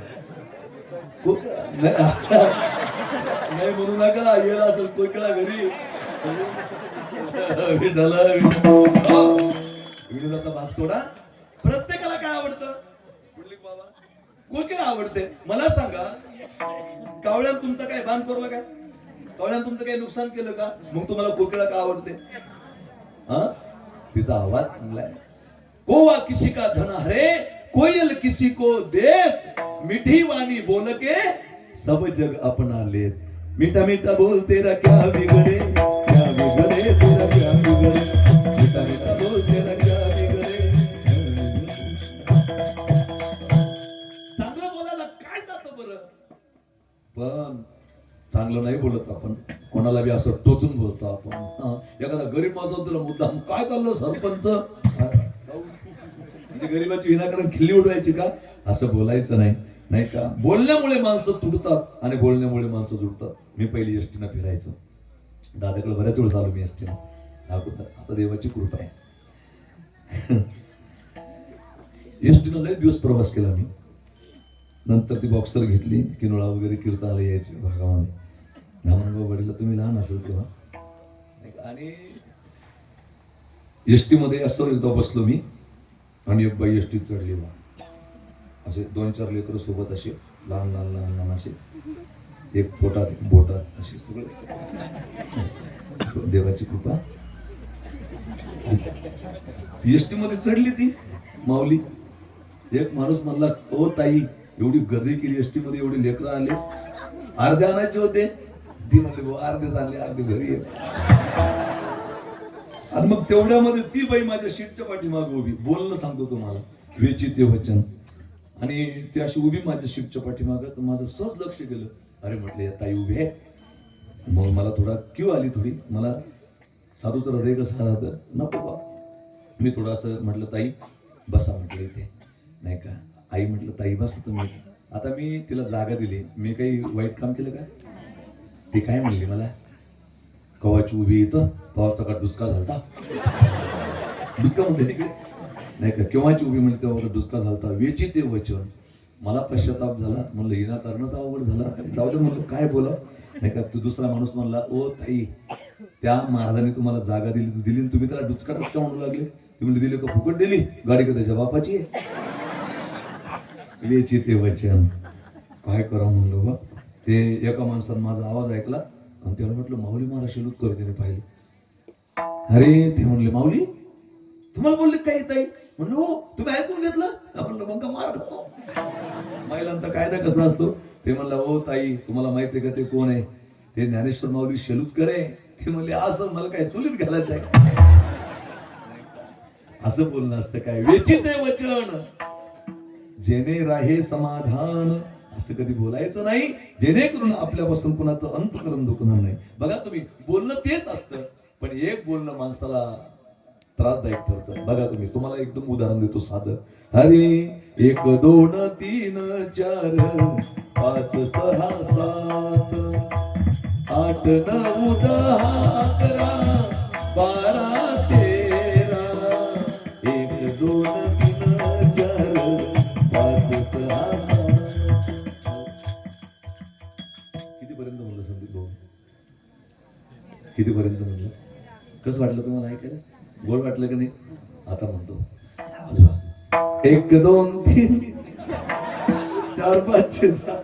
A: नाही म्हणू नका, येला असेल कोकळा घरी. विनोदाचा भाग सोडा. प्रत्येकाला काय आवडतं? बाबा कोकिळा आवडते. मला सांगा, कावळ्यानं तुमचं काय बांध करलं काय? कावळ्यानं तुमचं काही नुकसान केलं का? मग तुम्हाला कोकिळा का आवडते? हा, तिचा आवाज चांगला आहे. कोवा किसी का धन हरे, कोयल किसी को देत, मीठी वाणी बोल के सब जग अपना लेत. मीठा मीठा बोल तेरा क्या बिगड़े, क्या बिगड़े तेरा क्या बिगड़े, मीठा मीठा बोल तेरा क्या बिगड़े. चांगलं बोलायला काय जातं बरं, पण चांगलं नाही बोलत आपण. कोणाला बी असं टोचून बोलतो आपण. एखादा गरीब माणूस तुला मुद्दाम काय चाललं सरपंच, म्हणजे गरीबाची विनाकारण खिल्ली उडवायची का? असं बोलायचं नाही, नाही का? बोलण्यामुळे माणसं तुडतात आणि बोलण्यामुळे माणसं जुडतात. मी पहिली एसटीनं फिरायचो, दादाकडे बऱ्याच वेळ चालू मी एसटीनं. आता देवाची कृपा आहे. एसटीनं लय दिवस प्रवास केला मी. नंतर ती बॉक्सर घेतली, किनोळा वगैरे कीर्तनाला यायची भागामध्ये. धामणगाव वाडीला तुम्ही लहान असेल तेव्हा. आणि एसटी मध्ये असं एकदा बसलो मी आणि एक बाई एसटीत चढली बा. असे 2-4 लेकरं सोबत, असे लहान लहान लहान लहान, असे एक पोटात एक बोटात, असे सगळे. देवाची कृपा. एसटी मध्ये चढली ती माऊली. एक माणूस म्हणला, ओ ताई, एवढी गर्दी केली एसटी मध्ये, एवढे लेकरं आले, अर्धे आणायचे होते. ती म्हणली, अर्धे झाले, अर्धे घरी आहे. आणि मग तेवढ्यामध्ये ती बाई माझ्या सीटच्या पाठीमागे उभी. बोलणं सांगतो तुम्हाला, वेचिते वचन. आणि ती अशी उभी माझ्या सीटच्या पाठीमागं. तर माझं सहज लक्ष गेलं. अरे म्हटलं, या ताई उभी आहे. मग मला थोडा क्यू आली थोडी. मला साधूचं हृदय कसं राहतं, नको बा. मी थोडंसं म्हटलं, ताई बसा म्हटलं इथे, नाही का? आई म्हटलं, ताई बसा तुम्ही. आता मी तिला जागा दिली. मी काही वाईट काम केलं का? ती काय म्हणली मला, कवाची उभी येतं तवाचा का दुष्काळ झालता. दुष्काळ म्हणते नाही का? केव्हाची उभी म्हणते तेव्हा दुष्काळ झालता. वेचिते वचन. मला पश्चाताप झाला. म्हणलं, हिना करणंच अवघड झाला. जाऊ दे म्हणलं, काय बोला, नाही का? तू दुसरा माणूस म्हणला, ओ ताई, त्या महाराजांनी तुम्हाला जागा दिली तुम्ही त्याला दुष्काळच का म्हणू लागले? तुम्ही दिली का फुकट दिली? गाडी का त्याच्या बापाची आहे? वेचिते वचन. काय करा म्हणलं बा. ते एका माणसानं माझा आवाज ऐकला आणि त्याला म्हटलं, माऊली मला शेलूत करते पाहिले. अरे ते म्हणले, माऊली तुम्हाला बोलले काय ताई? म्हणलं, हो. तुम्ही ऐकून घेतलं? आपण मग का मार खातो. महिलांचा कायदा कसा असतो. ते म्हणलं, हो ताई, तुम्हाला माहिती आहे का ते कोण आहे? ते ज्ञानेश्वर माऊली शेलूत करे. ते म्हणले, असं मला काय चुलीत घालायचं आहे? असं बोलणं असतं काय? वेचिते वचन, जेणे राहे समाधान. असं कधी बोलायचं नाही जेणेकरून आपल्यापासून कुणाचं अंतःकरण दुखणार नाही. बघा तुम्ही, बोलणं तेच असतं, पण एक बोलणं माणसाला त्रासदायक ठरतं. बघा तुम्ही, तुम्हाला एकदम उदाहरण देतो साधं. हरी 1 2 3 4 5 6 7 8 9 10 11 12 13 1 2 3 4 5 6 7. कितीपर्यंत म्हणलं संदीप भाऊ? कितीपर्यंत म्हणलं? कसं वाटलं तुम्हाला ऐकायला? गोड वाटलं का नाही? आता म्हणतो, 1 2 3 4 5 6 7.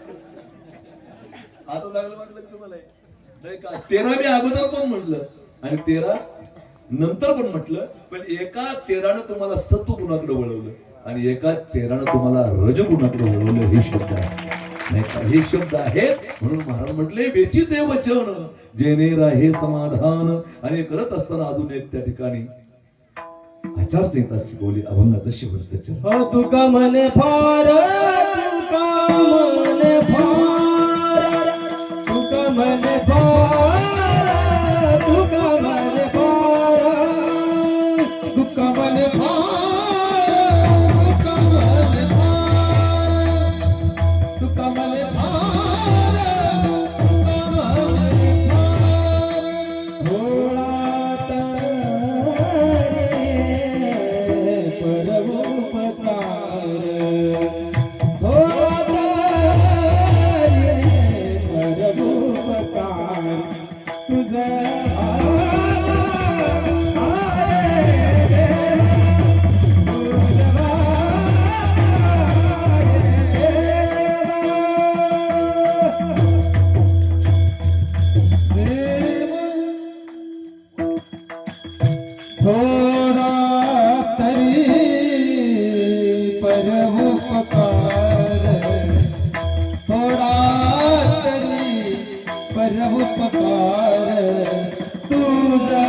A: आता चांगलं वाटलं का तुम्हाला? नाही का? 13 मी अगोदर पण म्हटलं आणि 13 नंतर पण म्हटलं, पण एका 13नं तुम्हाला सत्व गुणाकडे वळवलं आणि एका 13नं तुम्हाला रजगुणाकडे वळवलं. हे शब्द आहे, नाही का? हे शब्द आहेत. म्हणून महाराज म्हटले, वेचिते वचन, जेणे राहे समाधान. आणि करत असताना अजून एक त्या ठिकाणी आचारसंहिता शिकवली, अभंगाचं शेवटचं चरण.
B: तुका म्हणे फार, तुका म्हणे फार, तुका म्हणे फार, तुका म्हणे फार, तुका म्हणे फार, तुका म्हणे फार, तुका म्हणे फार, तुका म्हणे फार. भोळा परमोपकार, भोळा थोडा तरी परोपकार, थोडा तरी परोपकार तुझा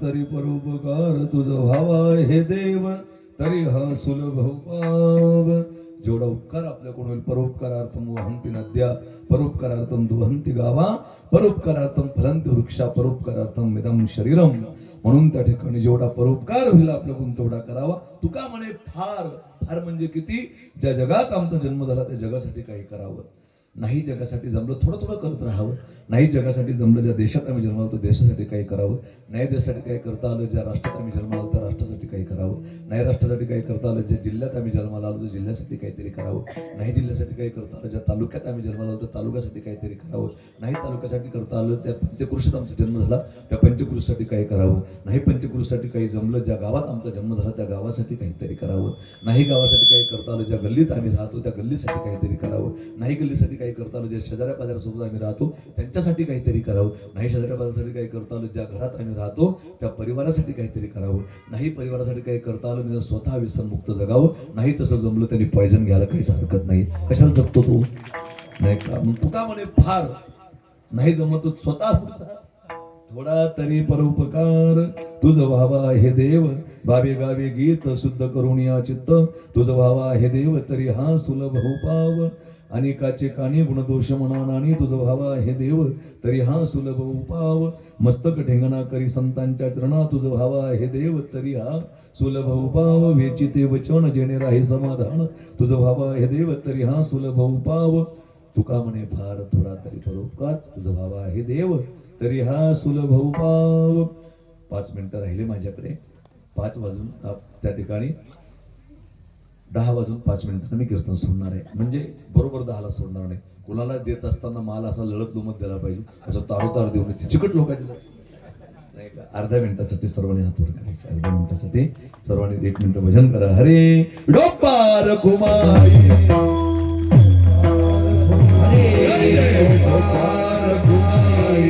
A: तरी परोपकार तुझ व्हावा हे देव, तरी हा सुलभ पाव. जेवढा उपकार आपल्याकडून होईल, परोपकारार्थम वहंती नद्या, परोपकारार्थम दुहंती गावा, परोपकारार्थम फलंती वृक्षा, परोपकारार्थम इदं शरीरम. म्हणून त्या ठिकाणी जेवढा परोपकार होईल आपल्याकडून तेवढा करावा. तुका म्हणे फार फार म्हणजे किती, ज्या जगात आमचा जन्म झाला त्या जगासाठी काही करावं. नाही जगासाठी जमलं थोडं थोडं करत राहावं. नाही जगासाठी जमलं ज्या देशात आम्ही जन्मालो त्या देशासाठी काही करावं. नाही देशासाठी काही करता आलं ज्या राष्ट्रात आम्ही जन्माला आलो त्या राष्ट्रासाठी काही करावं. नाही राष्ट्रासाठी काही करता आलं ज्या जिल्ह्यात आम्ही जन्माला आलो त्या जिल्ह्यासाठी काहीतरी करावं. नाही जिल्ह्यासाठी काही करता आलं ज्या तालुक्यात आम्ही जन्माला आलो त्या तालुक्यासाठी काहीतरी करावं. नाही तालुक्यासाठी करता आलं त्या पंचक्रोशीत आमचा जन्म झाला त्या पंचक्रोशीसाठी काही करावं. नाही पंचक्रोशीसाठी काही जमलं ज्या गावात आमचा जन्म झाला त्या गावासाठी काहीतरी करावं. नाही गावासाठी काही करता आलं ज्या गल्लीत आम्ही राहतो त्या गल्लीसाठी काहीतरी करावं. नाही गल्लीसाठी काही करता आलं ज्या शेजाऱ्या पाजाऱ्यासोबत आम्ही राहतो त्यांच्यासाठी काहीतरी करावं. नाही शेजाऱ्या पाजाऱ्यासाठी काही करता आलं ज्या घरात आम्ही राहतो त्या परिवारासाठी काहीतरी करावं. नाही परिवारासाठी काही करता आलं नाही स्वतः व्यसनमुक्त जगावं. नाही तसं जमलं त्यांनी पॉयझन घ्यायला काहीच हरकत नाही. कशाला जगतो तू नाही का मग तुका म्हणे फार नाही जमत तू स्वतः थोडा तरी परोपकार तुझ व्हावा हे देव. बाबे गावे गीत शुद्ध करून या चित्त तुझ व्हावा हे देव तरी हा सुलभ हो पाव. अनेकाचे कानी गुणदोष म्हणा नानी तुझ व्हावा हे देव तरी हा सुलभ उपाव. मस्तक ठेंगणा करी संतांच्या चरणा तुझ व्हावा हे देव तरी हा सुलभ उपाव. वेचिते वचन जेणे राही समाधान तुझ व्हावा हे देव तरी हा सुलभ उपाव. तुका म्हणे फार थोडा तरी परोपकार तुझ व्हावा हे देव तरी हा सुलभ उपाव. 5 मिनिटं राहिले माझ्याकडे. 5 वाजून त्या ठिकाणी 10 वाजून 5 मिनिटांनी मी कीर्तन सोडणार आहे. म्हणजे बरोबर 10ला सोडणार नाही. कोणाला देत असताना माल असा लळत दुमत द्यायला पाहिजे असं तारोतार देऊन चिकट लोकांची नाही का. अर्ध्या मिनिटासाठी सर्वांनी हात वर करायचे. अर्ध्या मिनिटासाठी सर्वांनी 1 मिनिट भजन करा. हरे डोपार कुमारी डोपार कुमारी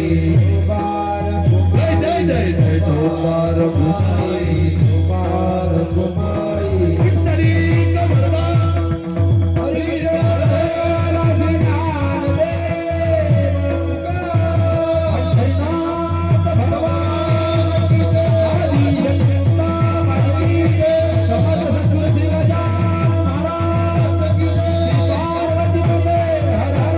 A: जय जय जय डोपार कुमारी डोपार कुमारी विठ्ठली कमलवा हरी राजनान देव भगवान की आदि चिंता मणि समस्त सद्गुरु गजानन महाराज की पार्वती पते हर हर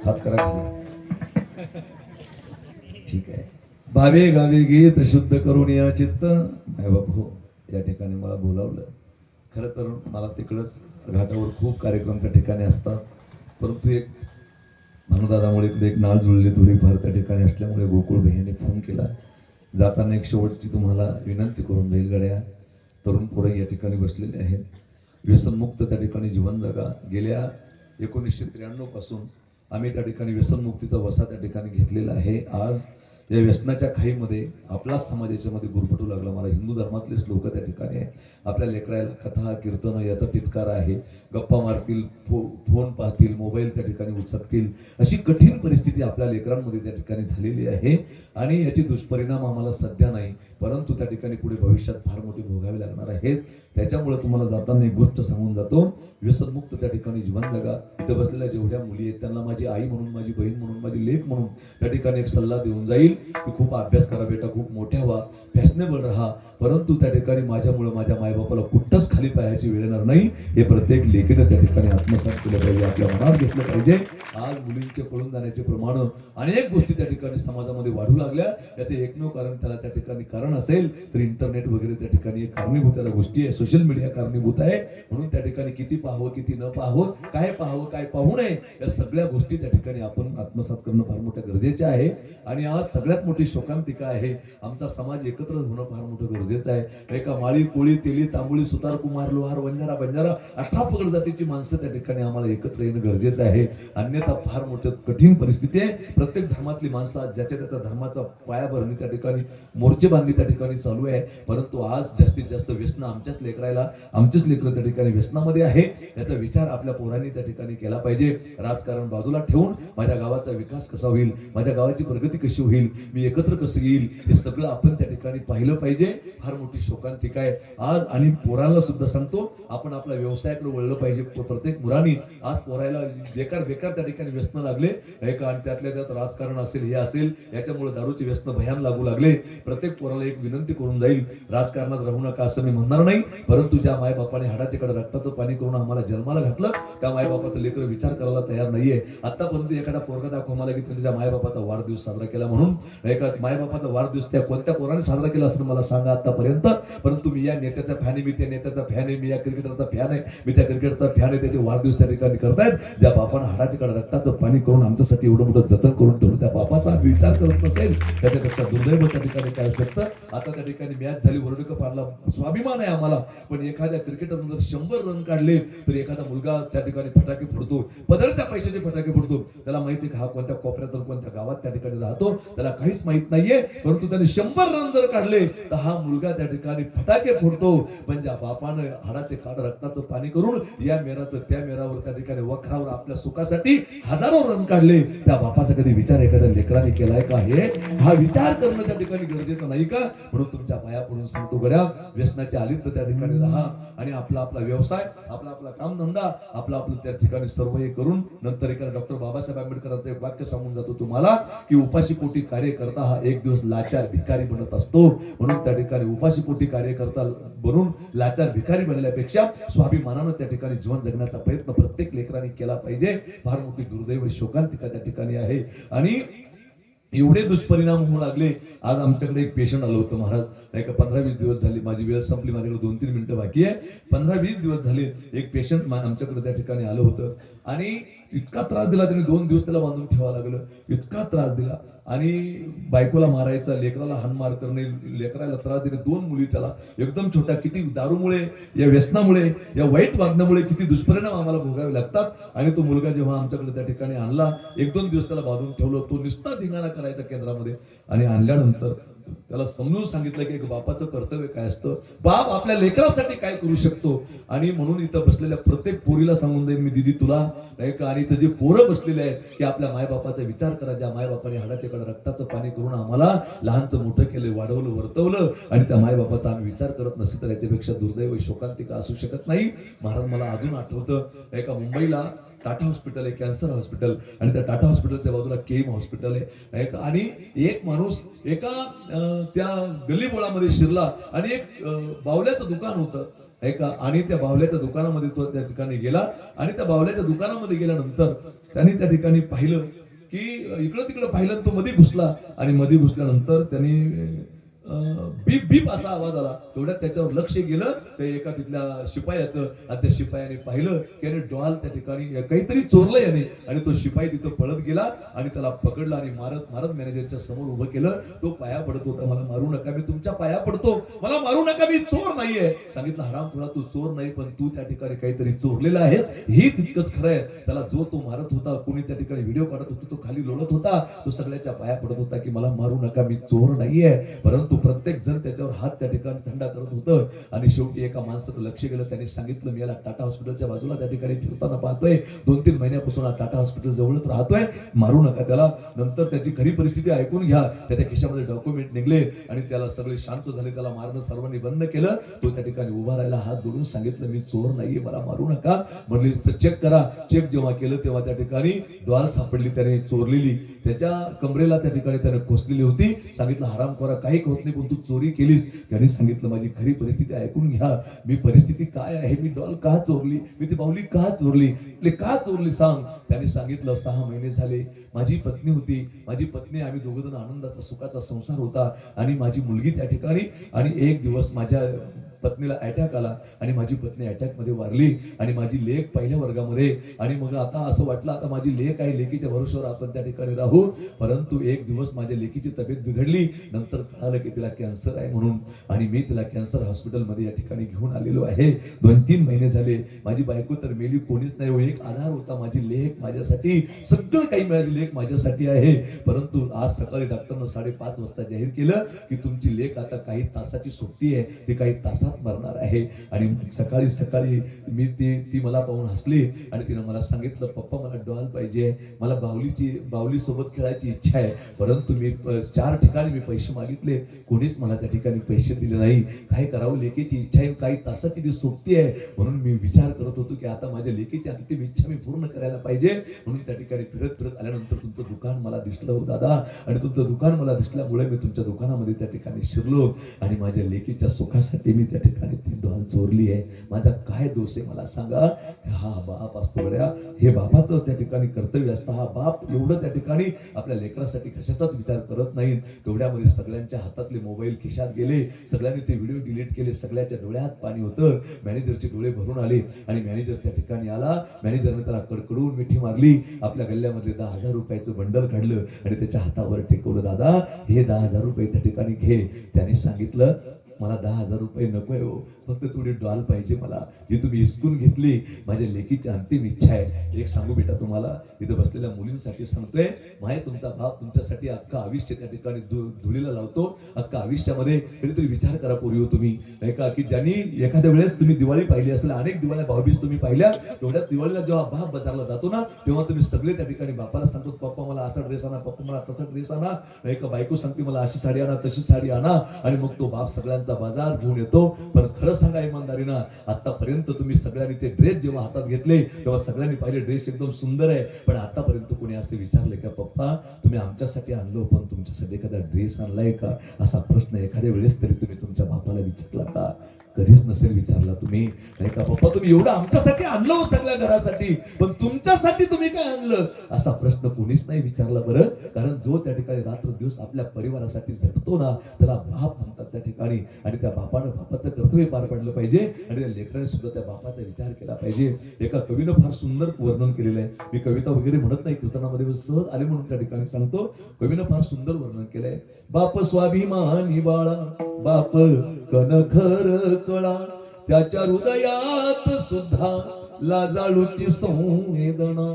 A: हात करा खाली. ठीक आहे. भावे गावे गीत शुद्ध करून या चित्त माय बापू या ठिकाणी मला बोलावलं. खरं तर मला तिकडंच घाटावर खूप कार्यक्रम त्या ठिकाणी असतात. परंतु एक भानुदादामुळे एक नाळ जुळली थोडीफार त्या ठिकाणी असल्यामुळे गोकुळ भैयाने फोन केला. जाताना एक शेवटची तुम्हाला विनंती करून जाईल. गड्या तरुण पोरं या ठिकाणी बसलेले आहेत. व्यसनमुक्त त्या ठिकाणी जीवन जगा. गेल्या 1993 पासून आम्ही त्या ठिकाणी व्यसनमुक्तीचा वसा त्या ठिकाणी घेतलेला आहे. आज या व्यसनाच्या खाईमध्ये आपलाच समाज याच्यामध्ये गुरफटू लागला. मला हिंदू धर्मातलेच लोक त्या ठिकाणी आहे. आपल्या लेकरायला कथा कीर्तन याचा तिटकारा आहे. गप्पा मारतील, फोन पाहतील, मोबाईल त्या ठिकाणी उचकतील, अशी कठीण परिस्थिती आपल्या लेकरांमध्ये त्या ठिकाणी झालेली आहे. आणि याचे दुष्परिणाम आम्हाला सध्या नाही परंतु त्या ठिकाणी पुढे भविष्यात फार मोठी भोगावे लागणार आहेत. त्याच्यामुळे तुम्हाला जाताना एक गोष्ट सांगून जातो. व्यसनमुक्त त्या ठिकाणी जीवन जगा. इथं बसलेल्या जेवढ्या मुली आहेत त्यांना माझी आई म्हणून, माझी बहीण म्हणून, माझी लेक म्हणून त्या ठिकाणी एक सल्ला देऊन जाईल की खूप अभ्यास करा बेटा, खूप मोठ्या व्हा, फॅशनेबल राहा. परंतु त्या ठिकाणी माझ्यामुळे माझ्या मायबापाला कुठंच खाली पाहायची वेळ येणार नाही हे प्रत्येक लेकीनं त्या ठिकाणी आत्मसात केलं पाहिजे, आपल्या मनात घेतलं पाहिजे. आज मुलींचे पळून जाण्याचे प्रमाण अनेक गोष्टी त्या ठिकाणी समाजामध्ये वाढू लागल्या. याचे एकमेव कारण त्याला त्या ठिकाणी कारण असेल तर इंटरनेट वगैरे त्या ठिकाणी एक कारणीभूत त्याला गोष्टी आहे. सोशल मीडिया कारणीभूत आहे. म्हणून त्या ठिकाणी किती पाहावं, किती न पाहावं, काय पाहावं, काय पाहू नये, या सगळ्या गोष्टी त्या ठिकाणी आपण आत्मसात करणं फार मोठ्या गरजेचे आहे. आणि आज सगळ्या सगळ्यात मोठी शोकांतिका आहे. आमचा समाज एकत्र होणं फार मोठं गरजेचं आहे. एका माळी कोळी तेली तांबुळी सुतार कुमार लोहार वंजारा बंजारा 18 पगड जातीची माणसं त्या ठिकाणी आम्हाला एकत्र येणं गरजेचं आहे. अन्यथा फार मोठी कठीण परिस्थिती आहे. प्रत्येक धर्मातली माणसं आज ज्याच्या त्याच्या धर्माचा पायाभरणी त्या ठिकाणी मोर्चे बांधणी त्या ठिकाणी चालू आहे. परंतु आज जास्तीत जास्त व्यसन आमच्याच लेकरायला आमचेच लेकर त्या ठिकाणी व्यसनामध्ये आहे. याचा विचार आपल्या पोरांनी त्या ठिकाणी केला पाहिजे. राजकारण बाजूला ठेवून माझ्या गावाचा विकास कसा होईल, माझ्या गावाची प्रगती कशी होईल, मी एकत्र कसं येईल, हे सगळं आपण त्या ठिकाणी पाहिलं पाहिजे. फार मोठी शोकांतिका आहे आज. आणि पोरांना सुद्धा सांगतो, आपण आपल्या व्यवसायाकडे वळलं पाहिजे. प्रत्येक मुलांनी आज पोरायला बेकार बेकार त्या ठिकाणी व्यसन लागले का, आणि त्यातल्या त्यात राजकारण असेल हे असेल, याच्यामुळे दारूची व्यसन भयान लागू लागले. प्रत्येक पोराला एक विनंती करून जाईल, राजकारणात राहू नका असं मी म्हणणार नाही, परंतु ज्या मायबापाने हाडाच्याकडे रक्ताचं पाणी करून आम्हाला जन्माला घातलं, त्या मायबापाचं लेकर विचार करायला तयार नाहीये. आतापर्यंत एखादा पोरगा दाखवा मला की त्याच्या मायबापाचा वाढदिवस साजरा केला म्हणून. एका मायबापाचा वाढदिवस त्या कोणत्या पोराने साजरा केला असं मला सांगा आतापर्यंत. परंतु मी या नेत्याचा फॅन आहे, मी त्या नेत्याचा फॅन आहे, मी या क्रिकेटरचा फॅन आहे, मी त्या क्रिकेटरचा फॅन आहे, त्याचे वाढदिवस त्या ठिकाणी करतायत. ज्या बापानं हाडाच्याकडे रक्ताचं पाणी करून आमच्यासाठी एवढं मोठं जतन करून ठेवलं, त्या बापाचा विचार करत नसेल, त्याच्यापेक्षा दुर्दैव त्या ठिकाणी काय शकतं. आता त्या ठिकाणी मॅच झाली, वर्ल्ड कप आणला, स्वाभिमान आहे आम्हाला. पण एखाद्या क्रिकेटरनं जर 100 रन काढले तर एखादा मुलगा त्या ठिकाणी फटाके फोडतो, पदरच्या पैशाचे फटाके फोडतो. त्याला माहिती आहे का हा कोणत्या कोपऱ्यात कोणत्या गावात त्या ठिकाणी राहतो, त्याला काहीच माहित नाहीये. परंतु त्याने 100 रन जर काढले तर हा मुलगा त्या ठिकाणी फटाके फोडतो. पण ज्या बापानं हाडाचे काढ रक्ताचं पाणी करून या मेराचं त्या मेरावर त्या ठिकाणी वखरावर आपल्या सुखासाठी हजारो रन काढले, त्या बापाचा कधी विचार एखाद्या लेकराने केलाय का? हे हा विचार करणं त्या ठिकाणी गरजेचं नाही का? म्हणून तुमच्या पाया पडून सांगतो गड्या, व्यसनाच्या आलीत तर त्या ठिकाणी राहा आणि आपला आपला व्यवसाय, आपला आपला कामधंदा, आपलं आपलं त्या ठिकाणी सर्व हे करून नंतर एका डॉक्टर बाबासाहेब आंबेडकरांचं एक वाक्य सांगून जातो तुम्हाला की उपाशी पोटी कार्य करता हा एक दिवस लाचार भिकारी बनत असतो. म्हणून त्या ठिकाणी उपाशी पोटी कार्यकर्ता बनून लाचार भिकारी बनल्यापेक्षा स्वाभिमानानं त्या ठिकाणी जीवन जगण्याचा प्रयत्न प्रत्येक लेकरांनी केला पाहिजे. फार मोठी दुर्दैव शोकांतिका त्या ठिकाणी आहे. आणि एवढे दुष्परिणाम होऊ लागले. आज आमच्याकडे एक पेशंट आलं होतं महाराज, नाही का 15-20 दिवस झाले, माझी वेळ संपली, माझ्याकडे 2-3 मिनिटं बाकी आहे. 15-20 दिवस झाले एक पेशंट आमच्याकडे त्या ठिकाणी आलं होतं आणि इतका त्रास दिला त्याने. 2 दिवस त्याला बांधून ठेवावं लागलं, इतका त्रास दिला. आणि बायकोला मारायचा, लेकराला हानमार करणे, लेकराला त्रास देणे, 2 मुली त्याला एकदम छोट्या. किती दारूमुळे, या व्यसनामुळे, या वाईट वागण्यामुळे किती दुष्परिणाम आम्हाला भोगावे लागतात. आणि तो मुलगा जेव्हा आमच्याकडे त्या ठिकाणी आणला, 1-2 दिवस त्याला बांधून ठेवलं, तो नुसता धिंगाणा करायचा केंद्रामध्ये. आणि आणल्यानंतर त्याला समजून सांगितलं की एक बापाचं कर्तव्य काय असतं, बाप आपल्या लेकरासाठी काय करू शकतो. आणि म्हणून इथं बसलेल्या प्रत्येक पोरीला सांगून जाईल मी, दीदी तुला नाही का, आणि इथं जे पोरं बसलेले आहेत की आपल्या मायबापाचा विचार करा, ज्या मायबापाने हाडाच्याकडे रक्ताचं पाणी करून आम्हाला लहानचं मोठं केलं, वाढवलं, वर्तवलं, आणि त्या मायबापाचा आम्ही विचार करत नसेल तर याच्यापेक्षा दुर्दैव शोकांतिका असू शकत नाही. महाराज मला अजून आठवतं, एका मुंबईला टाटा हॉस्पिटल आहे, कॅन्सर हॉस्पिटल, आणि त्या टाटा हॉस्पिटलच्या बाजूला केम हॉस्पिटल आहे. आणि एक माणूस एका त्या गल्लीबोळामध्ये शिरला आणि एक बावल्याचं दुकान होतं आणि त्या बावल्याच्या दुकानामध्ये तो त्या ठिकाणी गेला. आणि त्या बावल्याच्या दुकानामध्ये गेल्यानंतर त्यांनी त्या ठिकाणी पाहिलं की इकडं तिकडं पाहिलं, तो मध्ये घुसला. आणि मध्ये घुसल्यानंतर त्यांनी बीप बीप असा आवाज आला. तेवढ्यात त्याच्यावर लक्ष गेलं ते एका तिथल्या शिपायाचं. आणि त्या शिपायाने पाहिलं की याने डॉल त्या ठिकाणी काहीतरी चोरलं याने. आणि तो शिपाई तिथं पळत गेला आणि त्याला पकडला आणि मारत मारत मॅनेजरच्या समोर उभं केलं. तो पाया पडत होता, मला मारू नका, मी तुमच्या पाया पडतो, मला मारू नका, मी चोर नाहीये. सांगितलं हरामखोरा तू चोर नाही, पण तू त्या ठिकाणी काहीतरी चोरलेलं आहेस, हे तितकंच खरं आहे. त्याला जो तो मारत होता, कोणी त्या ठिकाणी व्हिडिओ काढत होता, तो खाली लोळत होता, तो सगळ्याच्या पाया पडत होता की मला मारू नका, मी चोर नाहीये. परंतु प्रत्येक जण त्याच्यावर हात त्या ठिकाणी थंडा करत होतं. आणि शेवटी एका माणसाचं लक्ष गेलं, त्यांनी सांगितलं मी याला टाटा हॉस्पिटलच्या बाजूला त्या ठिकाणी फिरताना पाहतोय, 2-3 महिन्यापासून हा टाटा हॉस्पिटल जवळच राहतोय, मारू नका त्याला. नंतर त्याची खरी परिस्थिती ऐकून घ्या. त्याच्या खिशामध्ये डॉक्युमेंट निघले आणि त्याला सगळे शांत झाले, त्याला मारणं सर्वांनी बंद केलं. तो त्या ठिकाणी उभा राहिला, हात जोडून सांगितलं मी चोर नाहीये, मला मारू नका. म्हणले चेक करा. चेक जेव्हा केलं तेव्हा त्या ठिकाणी द्वार सापडली त्याने चोरलेली, त्याच्या कमरेला त्या ठिकाणी त्याने खोसलेली होती. सांगितलं हरामखोरा काही होत नाही, पण तू चोरी केलीस. त्याने सांगितलं माझी खरी परिस्थिती ऐकून घ्या, मी परिस्थिती काय आहे, मी डॉल का चोरली, मी ती बाहुली का चोरली, का चोरली सांग. त्याने सांगितलं 6 महिने झाले माझी पत्नी होती, माझी पत्नी, आम्ही दोघंजण आनंदाचा सुखाचा संसार होता आणि माझी मुलगी त्या ठिकाणी. आणि एक दिवस माझ्या पत्नीला अटॅक आला आणि माझी पत्नी अटॅक मध्ये वारली आणि माझी लेक पहिल्या वर्गामध्ये. आणि मग आता असं वाटलं आता माझी लेक आहे, लेकीच्या भरोश्यावर आपण त्या ठिकाणी राहू. परंतु एक दिवस माझ्या लेकीची तब्येत बिघडली. नंतर कळालं की तिला कॅन्सर आहे म्हणून, आणि मी तिला कॅन्सर हॉस्पिटलमध्ये या ठिकाणी घेऊन आलेलो आहे. 2-3 महिने झाले. माझी बायको तर मेली, कोणीच नाही. एक आधार होता माझी लेक माझ्यासाठी, सगळं काही मिळाली लेक माझ्यासाठी आहे. परंतु आज सकाळी डॉक्टरनं 5:30 वाजता जाहीर केलं की तुमची लेक आता काही तासाची सुट्टी आहे, ती काही तासात मरणार आहे. आणि सकाळी सकाळी मी ती मला पाहून हसली आणि तिनं मला सांगितलं, पप्पा मला डॉल पाहिजे, मला बाहुली सोबत खेळायची इच्छा आहे. परंतु मी 4 ठिकाणी मी पैसे मागितले, कोणीच मला त्या ठिकाणी पैसे दिले नाही. काय करावं, लेकीची इच्छा आहे, काही तासाची ती सोबती आहे. म्हणून मी विचार करत होतो की आता माझ्या लेकीची अंतिम इच्छा मी पूर्ण करायला पाहिजे. म्हणून त्या ठिकाणी फिरत आल्यानंतर तुमचं दुकान मला दिसलं हो दादा, आणि तुमचं दुकान मला दिसल्यामुळे मी तुमच्या दुकानामध्ये त्या ठिकाणी शिरलो आणि माझ्या लेकीच्या सुखासाठी मी त्या ठिकाणी ती डॉल चोरली आहे. माझा काय दोष आहे मला सांगा? हा बाप असतो बऱ्या, हे बापाचं त्या ठिकाणी कर्तव्य असतं. हा बाप एवढं त्या ठिकाणी आपल्या लेकरासाठी कशाचाच विचार करत नाही. तेवढ्यामध्ये सगळ्यांच्या हातातले मोबाईल खिशात गेले, सगळ्यांनी ते व्हिडिओ डिलीट केले, सगळ्याच्या डोळ्यात पाणी होतं. मॅनेजरचे डोळे भरून आले आणि मॅनेजर त्या ठिकाणी आला. मॅनेजरने त्याला कडकडून मिठी मारली, आपल्या गल्ल्यामध्ये 10,000 रुपयाचं बंडल काढलं आणि त्याच्या हातावर टेकवलं. दादा, हे 10,000 रुपये त्या ठिकाणी घे. त्याने सांगितलं, मला 10,000 रुपये नको आहे हो, फक्त थोडी डॉल पाहिजे मला, जी तुम्ही हिसकून घेतली. माझ्या लेकीची अंतिम इच्छा आहे. एक सांगू बेटा तुम्हाला, इथं बसलेल्या मुलींसाठी सांगतोय, माय तुमचा बाप तुमच्यासाठी अख्खा आयुष्य त्या ठिकाणी धुळीला लावतो. अख्खा आयुष्यामध्ये कधीतरी विचार करा पूर्वी हो तुम्ही, नाही का, की ज्यांनी एखाद्या वेळेस तुम्ही दिवाळी पाहिली असेल, अनेक दिवाळ्या भाऊबीज तुम्ही पाहिल्या, तेवढ्या दिवाळीला जेव्हा बाप बाजारला जातो ना, तेव्हा तुम्ही सगळे त्या ठिकाणी बापाला सांगतो, पप्पा मला असा ड्रेस आणा, पप्पा मला तसा ड्रेस आणा, नाही का, बायको सांगते मला अशी साडी आणा, तशी साडी आणा, आणि मग तो बाप सगळ्यांचा बाजार घेऊन येतो. पण खरं सांगा इमानदारीनं, आतापर्यंत तुम्ही सगळ्यांनी ते ड्रेस जेव्हा हातात घेतले तेव्हा सगळ्यांनी पाहिले ड्रेस एकदम सुंदर आहे, पण आतापर्यंत कोणी असे विचारले का, पप्पा तुम्ही आमच्यासाठी आणलो पण तुमच्यासाठी एखादा ड्रेस आणलाय का? असा प्रश्न एखाद्या वेळेस तरी तुम्ही तुमच्या बापाला विचारला का? कधीच नसेल विचारला तुम्ही, नाही का, पप्पा तुम्ही एवढं आमच्यासाठी आणलं सगळ्या घरासाठी, पण तुमच्यासाठी तुम्ही काय आणलं? असा प्रश्न कोणीच नाही विचारला बरं. कारण जो त्या ठिकाणी रात्रदिवस आपल्या परिवारासाठी झटतो ना, त्याला बाप म्हणतात त्या ठिकाणी. आणि त्या बापानं बापाचं कर्तव्य पार पडलं पाहिजे आणि त्या लेकराने सुद्धा त्या बापाचा विचार केला पाहिजे. एका कवीनं फार सुंदर वर्णन केलेलं आहे. मी कविता वगैरे म्हणत नाही, कीर्तनामध्ये सहज आले म्हणून त्या ठिकाणी सांगतो. कवीनं फार सुंदर वर्णन केलंय. बाप स्वाभिमानी बाळा, बाप कणखर कळा, त्याच्या हृदयात सुद्धा लाजाळूची संवेदना,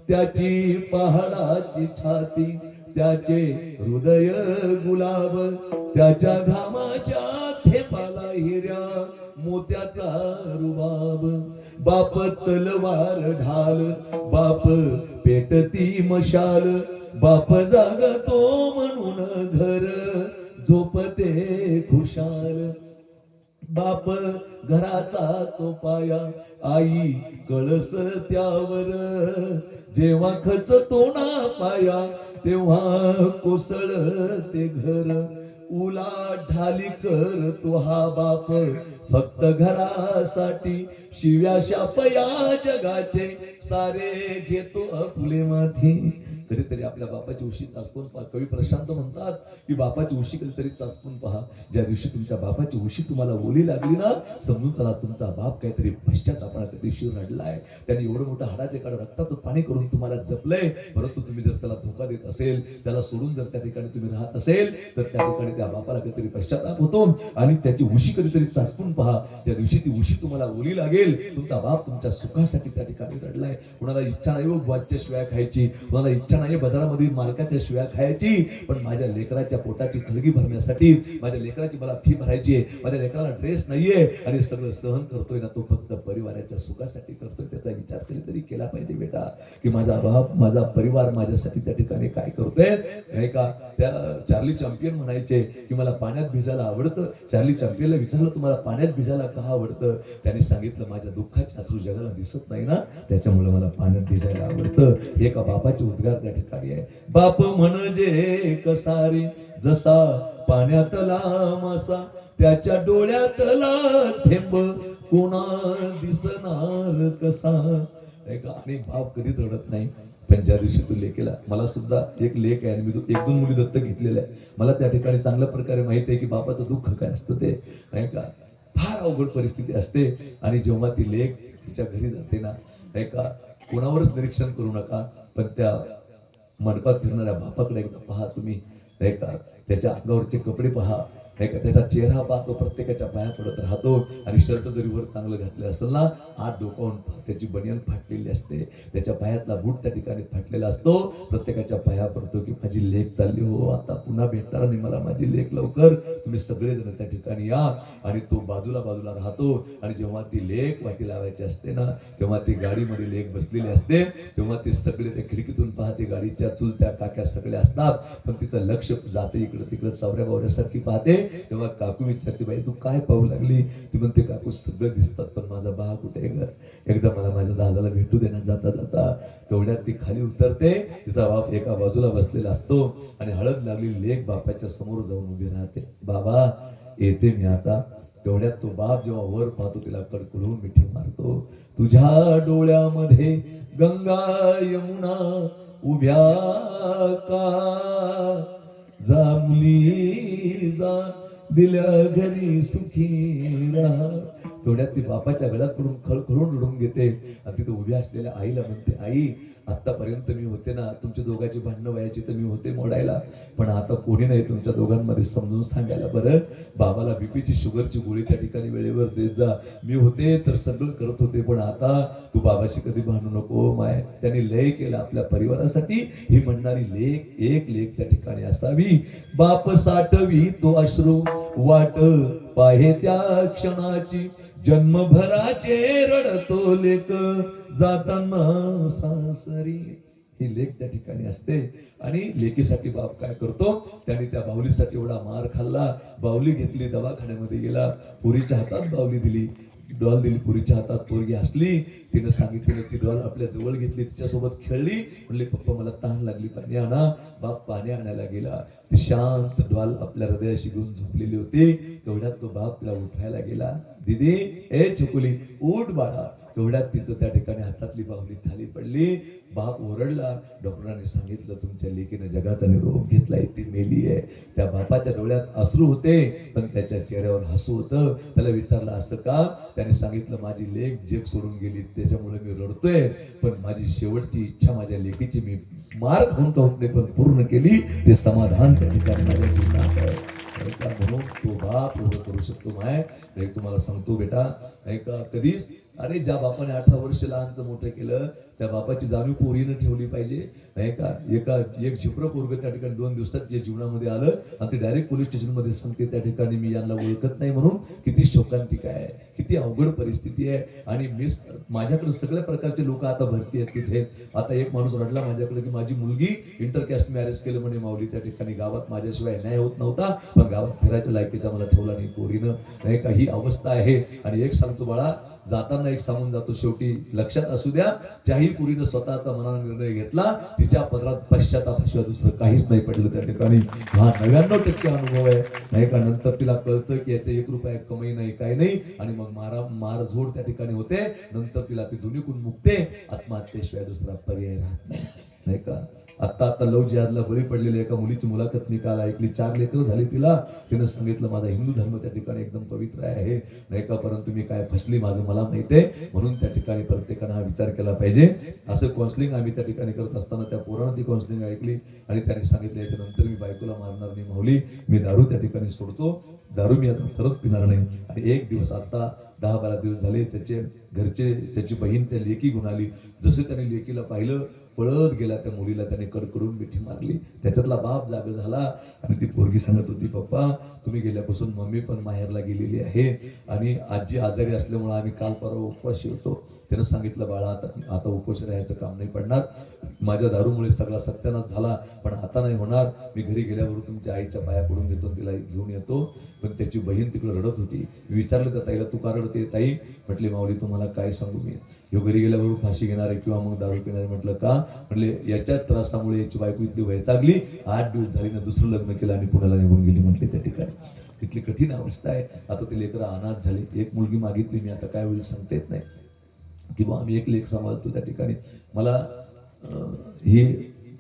A: त्याची पहाडाची छाती, त्याचे हृदय गुलाब, त्याच्या घामाच्या थेपाला हिऱ्या मोत्याचा रुबाब. बाप तलवार ढाल, बाप पेटती मशाल, बाप जागतो म्हणून घर झोपते खुशाल. बाप घराचा तो पाया, आई कळस त्यावर, जेव्हा खचतो ना पाया तेव्हा कोसळते घर. उलाढाली करतो हा बाप फक्त घरासाठी, शिव्या शापया जगाचे सारे घेतो आपले माथी. कधीतरी आपल्या बापाची उशी चाचपून पहा. कवी प्रशांत म्हणतात की बापाची उशी कधीतरी चाचपून पहा. ज्या दिवशी तुमच्या बापाची उशी तुम्हाला ओली लागली ना, समजून चला तुमचा बाप काहीतरी पश्चातापाने त्या दिवशी रडलाय. त्याने एवढं मोठं हाडाचे काढ रक्ताचं पाणी करून तुम्हाला जपलंय. परंतु तुम्ही जर त्याला धोका देत असेल, त्याला सोडून जर त्या ठिकाणी तुम्ही राहत असेल, तर त्या ठिकाणी त्या बापाला कधीतरी पश्चाताप होतो आणि त्याची उशी कधीतरी चाचपून पहा. ज्या दिवशी ती उशी तुम्हाला ओली लागेल, तुमचा बाप तुमच्या सुखासाठी त्या ठिकाणी रडलाय. कुणाला इच्छा नाही वाच्या शिवाय खायची, कुणाला इच्छा नाही बाजारामध्ये मालकाच्या शिव्या खायची, पण माझ्या लेकराच्या पोटाची खळगी भरण्यासाठी, माझ्या लेकराची मला फी भरायची आहे, माझ्या लेकराला ड्रेस नाहीये, आणि सगळं सहन करतोय ना, तो फक्त परिवाराच्या सुखासाठी करतोय. त्याचा विचार कधीतरी केला पाहिजे बेटा, की माझा बाप, माझा परिवार माझ्यासाठी त्या ठिकाणी काय करतोय, नाही का. त्या चार्ली चॅम्पियन म्हणायचे की मला पाण्यात भिजायला आवडतं. चार्ली चॅम्पियनला विचारलं तुम्हाला पाण्यात भिजायला का आवडतं? त्यांनी सांगितलं माझ्या दुःखाचे अश्रू जगाला दिसत नाही ना, त्याच्यामुळे मला पाण्यात भिजायला आवडतं. हे एका बापाचे उद्गार त्या ठिकाणी आहे. बाप म्हणजे कसारे जसा पाण्यातला मासा, त्याच्या डोळ्यातला थेंब कोणा दिसणार कसा. आणि बाप कधीच रडत नाही. पण ज्या दिवशी तू लेकेला, मला सुद्धा एक लेक आहे आणि मी 1-2 मुली दत्तक घेतलेल्या आहे. मला त्या ठिकाणी चांगल्या प्रकारे माहिती आहे की बापाचं दुःख काय असतं ते, नाही का. फार अवघड परिस्थिती असते. आणि जेव्हा ती लेक तिच्या घरी जाते ना, नाही का, कोणावरच निरीक्षण करू नका, पण त्या मंडपात फिरणाऱ्या बापाकडे एकदा पहा तुम्ही, नाही का, त्याच्या अंगावरचे कपडे पहा, नाही का, त्याचा चेहरा पाहतो, प्रत्येकाच्या पाया पडत राहतो. आणि शर्ट जरी वर चांगलं घातलं असेल ना, आत डोकावून त्याची बनियान फाटलेली असते, त्याच्या पायातला बूट त्या ठिकाणी फाटलेला असतो. प्रत्येकाच्या पाया पडतो की माझी लेक चालली हो, आता पुन्हा भेटणार नाही मला माझी लेक, लवकर तुम्ही सगळेजण त्या ठिकाणी या. आणि तो बाजूला राहतो. आणि जेव्हा ती लेक वाटी लावायची असते ना, तेव्हा ती गाडीमध्ये लेक बसलेली असते, तेव्हा ते सगळे त्या खिडकीतून पाहते, गाडीच्या चुलत्या काक्या सगळ्या असतात, पण तिचं लक्ष जाते इकडं तिकडं, चौऱ्या बावऱ्यासारखी पाहते. तेव्हा काकू विचारते, बाई तू काय पाहू लागली? ती म्हणते, काकू सगळं दिसतात, पण माझा बा कुठे आहे? एकदा मला माझ्या दादाला भेटू दे ना जाता जाता. तेवढ्यात ती खाली उतरते, तिचा बाप एका बाजूला बसलेला असतो. आणि हळद लागलेली लेक बापाच्या समोर जाऊन उभी राहते. बाबा येते मी आता. तेवढ्यात तो बाप जेव्हा वर पाहतो, तिला कडकडून मिठी मारतो. तुझ्या डोळ्यामध्ये गंगा यमुना उभ्या का, जा मुली जा दिल्या घरी सुखी राहा. तेवढ्यात ती बापाच्या गळ्यात पडून खळखळून रडून घेते. आणि तिथे उभ्या असलेल्या आईला म्हणते, आई आतापर्यंत मी होते ना, तुमच्या दोघांची भांडणं व्हायची तर मी होते मोडायला, पण आता कोणी नाही तुमच्या दोघांमध्ये समजून सांगायला. बरं, बाबाला बीपीची शुगरची गोळी त्या ठिकाणी वेळेवर देत जा. मी होते तर सगळं करत होते, पण आता तू बाबाशी कधी भांडू नको माय. त्यांनी लय केलं आपल्या परिवारासाठी. ही म्हणणारी लेक, एक लेक त्या ठिकाणी असावी. बाप साठवी तो अश्रू वाट पाहे त्या क्षणाची, जन्मभराचे रडतो लेक जाताना सासरी. ही लेक त्या ठिकाणी असते. आणि लेकीसाठी बाप काय करतो, त्याने त्या बाहुलीसाठी एवढा मार खाल्ला. बाहुली घेतली, दवाखान्यामध्ये गेला, पोरीच्या हातात बाहुली दिली, डॉल दिली पुरीच्या हातात. पोरगी हसली, तिनं सांगितलं, ती डॉल आपल्या जवळ घेतली, तिच्यासोबत खेळली. म्हणले, पप्पा मला तहान लागली, पाणी आणा. बाप पाणी आणायला गेला. ती शांत डॉल आपल्या हृदयाशी घेऊन झोपलेली होती. तेवढ्यात तो बाप तिला उठवायला गेला. दीदी ए छकुली उठ बाळा. तेवढ्यात तिचं त्या ठिकाणी हातातली बाहुली खाली पडली. बाप ओरडला. डॉक्टरांनी सांगितलं, तुमच्या लेकीने जगाचा निरोप घेतलाय, ती मेली आहे. त्या बापाच्या डोळ्यात अश्रू होते, पण त्याच्या चेहऱ्यावर हसू होतं. त्याला विचारलं, असं का? त्याने सांगितलं, माझी लेक जग सोडून गेली, त्याच्यामुळे मी रडतोय, पण माझी शेवटची इच्छा माझ्या लेकीची मी मार खाऊन का होत नाही, पण पूर्ण केली. ते समाधान त्या ठिकाणी माझ्या जीवनात आहे. म्हणून तो बाप एवढं करू शकतो. माय एक तुम्हाला सांगतो बेटा, नाही का, कधीच अरे ज्या बापाने 18 वर्ष लहानचं मोठं केलं, त्या बापाची जाणीव पोरीनं ठेवली पाहिजे. नाही का, एक झिपरं पोरग त्या ठिकाणी 2 दिवसात जे जीवनामध्ये आलं आणि ते डायरेक्ट पोलीस स्टेशन मध्ये सांगते, त्या ठिकाणी मी यांना ओळखत नाही म्हणून. किती शोकांतिक आहे, किती अवघड परिस्थिती आहे. आणि माझ्याकडे सगळ्या प्रकारचे लोक आता भरती आहेत तिथे. आता एक माणूस रडला माझ्याकडे की माझी मुलगी इंटरकास्ट मॅरेज केलं म्हणे माऊली. त्या ठिकाणी गावात माझ्याशिवाय न्याय होत नव्हता, पण गावात फिरायच्या लायकीचा मला ठेवला नाही पोरीनं. नाही का, ही अवस्था आहे. आणि एक सांगतो बाळा, जाताना एक सांगून जातो, शेवटी लक्षात असू द्या, ज्याही पुरीनं स्वतःचा मनाचा निर्णय घेतला, तिच्या पदरात पश्चातापाशिवाय दुसरं काहीच नाही पडलं त्या ठिकाणी. हा 99% अनुभव आहे. नाही का, नंतर तिला कळतं की याचे 1 रुपया कमाई नाही, काही नाही. आणि मग मारझोड त्या ठिकाणी होते. नंतर तिला ती दुनिकून मुक्ते. आत्महत्येशिवाय दुसरा पर्याय राहत नाही. नाही का, आता लव जिहादला बळी पडलेल्या एका मुलीची मुलाखत मी काल ऐकली. 4 लेकरं झाली तिला. तिनं सांगितलं, माझा हिंदू धर्म त्या ठिकाणी एकदम पवित्र आहे, नाही का, परंतु मी काय फसली माझं मला माहिती आहे. म्हणून त्या ठिकाणी प्रत्येकानं हा विचार केला पाहिजे. असं काउन्सिलिंग आम्ही त्या ठिकाणी करत असताना त्या पोरानं ती काउन्सिलिंग ऐकली आणि त्याने सांगितलं, याच्यानंतर मी बायकोला मारणार नाही माऊली, मी दारू त्या ठिकाणी सोडतो, दारू मी आता परत पिणार नाही. आणि एक दिवस, आता 10-12 दिवस झाले, त्याचे घरचे, त्याची बहीण त्या लेकी घेऊन आली. जसं त्याने लेकीला पाहिलं, पळत गेला त्या मुलीला त्याने कडकडून मिठी मारली. त्याच्यातला बाप जागा झाला. आणि ती पोरगी सांगत होती, पप्पा तुम्ही गेल्यापासून मम्मी पण माहेरला गेलेली आहे आणि आजी आजारी असल्यामुळे आम्ही काल परवा उपवाशी होतो. त्यानं सांगितलं, बाळा आता उपवास राहायचं काम नाही पडणार, माझ्या दारूमुळे सगळा सत्यानाश झाला, पण आता नाही होणार. मी घरी गेल्यावर तुमच्या आईच्या पाया पडून घेतो, तिला घेऊन येतो. पण त्याची बहीण तिकडे रडत होती. विचारलं त्या ताईला, तू का रडते ताई? म्हटले, माऊली तुम्हाला काय सांगू मी, ह्यो घरी गेल्यावर फाशी घेणारे किंवा मग दारू पिणारे. म्हटलं का? म्हटले, याच्या त्रासामुळे याची बायको इतकी वैतागली, 8 दिवस झाली ना दुसरं लग्न केलं आणि पुण्याला निघून गेली. म्हटले त्या ठिकाणी तिथली कठीण अवस्था आहे. आता ते लेकरं अनाथ झाली. एक मुलगी मागितली मी, आता काय होईल सांगता येत नाही, किंवा आम्ही एक लेख सांभाळतो त्या ठिकाणी. मला ही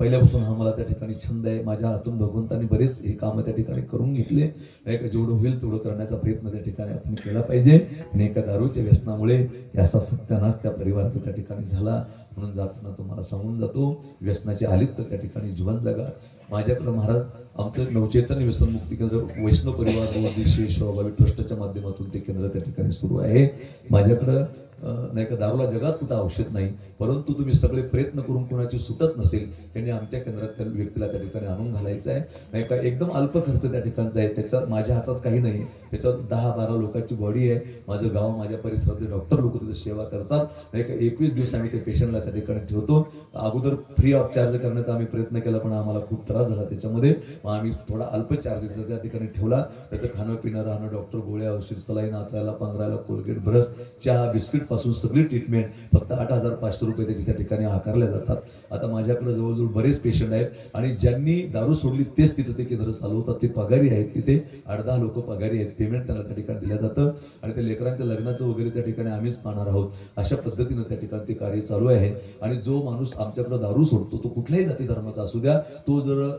A: पहिल्यापासून हा मला त्या ठिकाणी छंद आहे. माझ्या हातून भगवंतांनी बरेच हे कामं त्या ठिकाणी करून घेतले. नाही का, जेवढं होईल तेवढं करण्याचा प्रयत्न त्या ठिकाणी आपण केला पाहिजे. आणि एका दारूच्या व्यसनामुळे असा सत्यानाश त्या परिवाराचा त्या ठिकाणी झाला. म्हणून जाताना तुम्हाला सांगून जातो, व्यसनाचे आलीत तर त्या ठिकाणी जीवन जगा. माझ्याकडे महाराज आमचं नवचैतन्य व्यसन मुक्ती केंद्र वैष्णव परिवार उद्देश्य शोभावी ट्रस्टच्या माध्यमातून ते केंद्र त्या ठिकाणी सुरू आहे. माझ्याकडं नाही का दारूला जगात कुठं औषध नाही, परंतु तुम्ही सगळे प्रयत्न करून कोणाची सुटत नसेल त्यांनी आमच्या केंद्रात त्या व्यक्तीला त्या ठिकाणी आणून घालायचं आहे. नाही का, एकदम अल्प खर्च त्या ठिकाणचा आहे. त्याच्यात माझ्या हातात काही नाही. त्याच्यात 10-12 लोकांची बॉडी आहे. माझं गाव, माझ्या परिसरातले डॉक्टर लोक तिथे सेवा करतात. नाही का, 21 दिवस आम्ही त्या पेशंटला त्या ठिकाणी ठेवतो. अगोदर फ्री ऑफ चार्ज करण्याचा आम्ही प्रयत्न केला, पण आम्हाला खूप त्रास झाला त्याच्यामध्ये. मग आम्ही थोडा अल्प चार्जेस त्या ठिकाणी ठेवला. त्याचं खाणं पिणं राहणं, डॉक्टर गोळ्या औषध सलाईन आतरायला पांघरायला कोलगेट ब्रश चहा बिस्किट पासून सगळी ट्रीटमेंट फक्त 8,500 रुपये त्याची त्या ठिकाणी आकारल्या जातात. आता माझ्याकडे जवळजवळ बरेच पेशंट आहेत आणि ज्यांनी दारू सोडली तेच तिथे ते केंद्र चालवतात. ते पगारी आहेत. तिथे 8-10 लोक पगारी आहेत. पेमेंट त्यांना त्या ठिकाणी दिलं जातं आणि ते लेकरांच्या लग्नाचं वगैरे त्या ठिकाणी आम्हीच पाहणार आहोत. अशा पद्धतीनं त्या ठिकाणी ते कार्य चालू आहे. आणि जो माणूस आमच्याकडे दारू सोडतो तो कुठल्याही जाती धर्माचा असू द्या, तो जर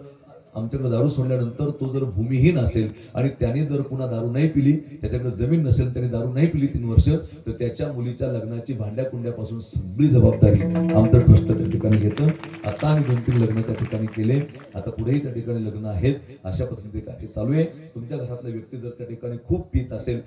A: आमच्याकडे दारू सोडल्यानंतर तो जर भूमिहीन असेल आणि त्याने जर पुन्हा दारू नाही पिली, त्याच्याकडे जमीन नसेल, त्याने दारू नाही पिली 3 वर्ष, तर त्याच्या मुलीच्या लग्नाची भांड्या कुंड्यापासून सगळी जबाबदारी आमचं ट्रस्ट त्या ठिकाणी घेतं. आता आम्ही 2-3 लग्न त्या ठिकाणी केले. आता पुढेही त्या ठिकाणी लग्न आहेत. अशा पद्धतीने कार्य चालू आहे. तुमच्या घरातला व्यक्ती जर त्या ठिकाणी खूप पीत असेल,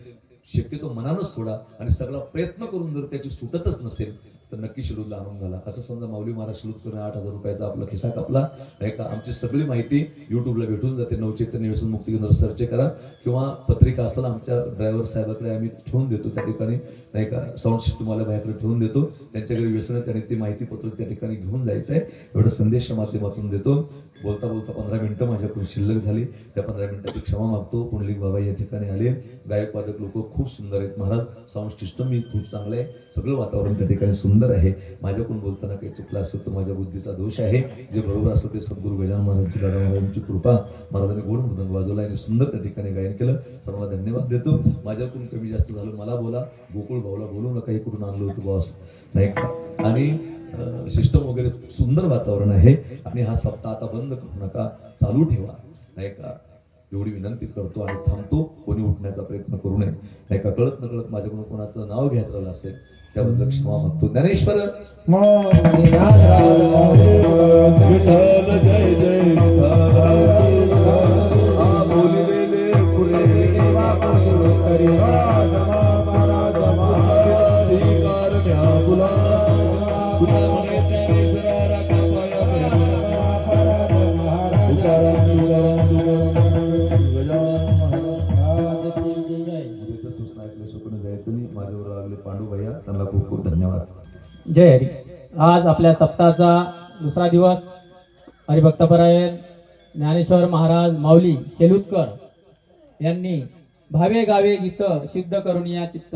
A: शक्यतो मनानच सोडा आणि सगळा प्रयत्न करून जर त्याची सुटतच नसेल तर नक्की शिरूरला आणून घाला. असं समजा माऊली महाराज शिरूर करून 8,000 रुपयाचा आपला खिसा कापला. नाही का, आमची सगळी माहिती युट्यूबला भेटून जाते. नवचैतन्य व्यसन मुक्ती केंद्र सर्च करा किंवा पत्रिका असेल आमच्या ड्रायव्हर साहेबाकडे आम्ही ठेवून देतो त्या ठिकाणी. नाही का, साऊंड सिस्टम वाल्या बाहेरकडे ठेवून देतो. त्यांच्या घरी व्यसन त्याने ती माहिती पत्रक त्या ठिकाणी घेऊन जायचं आहे. एवढं संदेशच्या माध्यमातून देतो. बोलता बोलता 15 मिनिटं माझ्याकडून शिल्लक झाली. त्या 15 मिनिटाची क्षमा मागतो. पुंडलिक बाबा या ठिकाणी आले. गायक वादक लोक खूप सुंदर आहेत महाराज. साऊंड सिस्टम ही खूप चांगलं आहे. सगळं वातावरण त्या ठिकाणी सुंदर आहे. माझ्याकडून बोलताना काही चुकलं असेल तर माझ्या बुद्धीचा दोष आहे. जे बरोबर असतं ते सद्गुरू गजानन महाराजांची दादा महाराजांची कृपा. महाराजांनी गोड मृदंग वाजवला आणि सुंदर त्या ठिकाणी गायन केलं. सर्वांना धन्यवाद देतो. माझ्याकडून कमी जास्त झालं मला बोला. गोकुळ भाऊला बोलू नका, हे कुठून आणलं होतं बॉस, नाही का. आणि सिस्टम वगैरे सुंदर वातावरण आहे. आणि हा सप्ताह आता बंद करू नका, चालू ठेवा, नाही का, एवढी विनंती करतो आणि थांबतो. कोणी उठण्याचा प्रयत्न करू नये. नाही का, कळत नकळत माझ्याकडून कोणाचं नाव घ्यायचं राहिलं असेल त्याबद्दल क्षमा मागतो. ज्ञानेश्वर
B: जय
C: जय हरी. आज आपल्या सप्ताहाचा दुसरा दिवस. हरिभक्तपरायण ज्ञानेश्वर महाराज माऊली शेलुतकर यांनी भावे गावे गीत सिद्ध करून या चित्त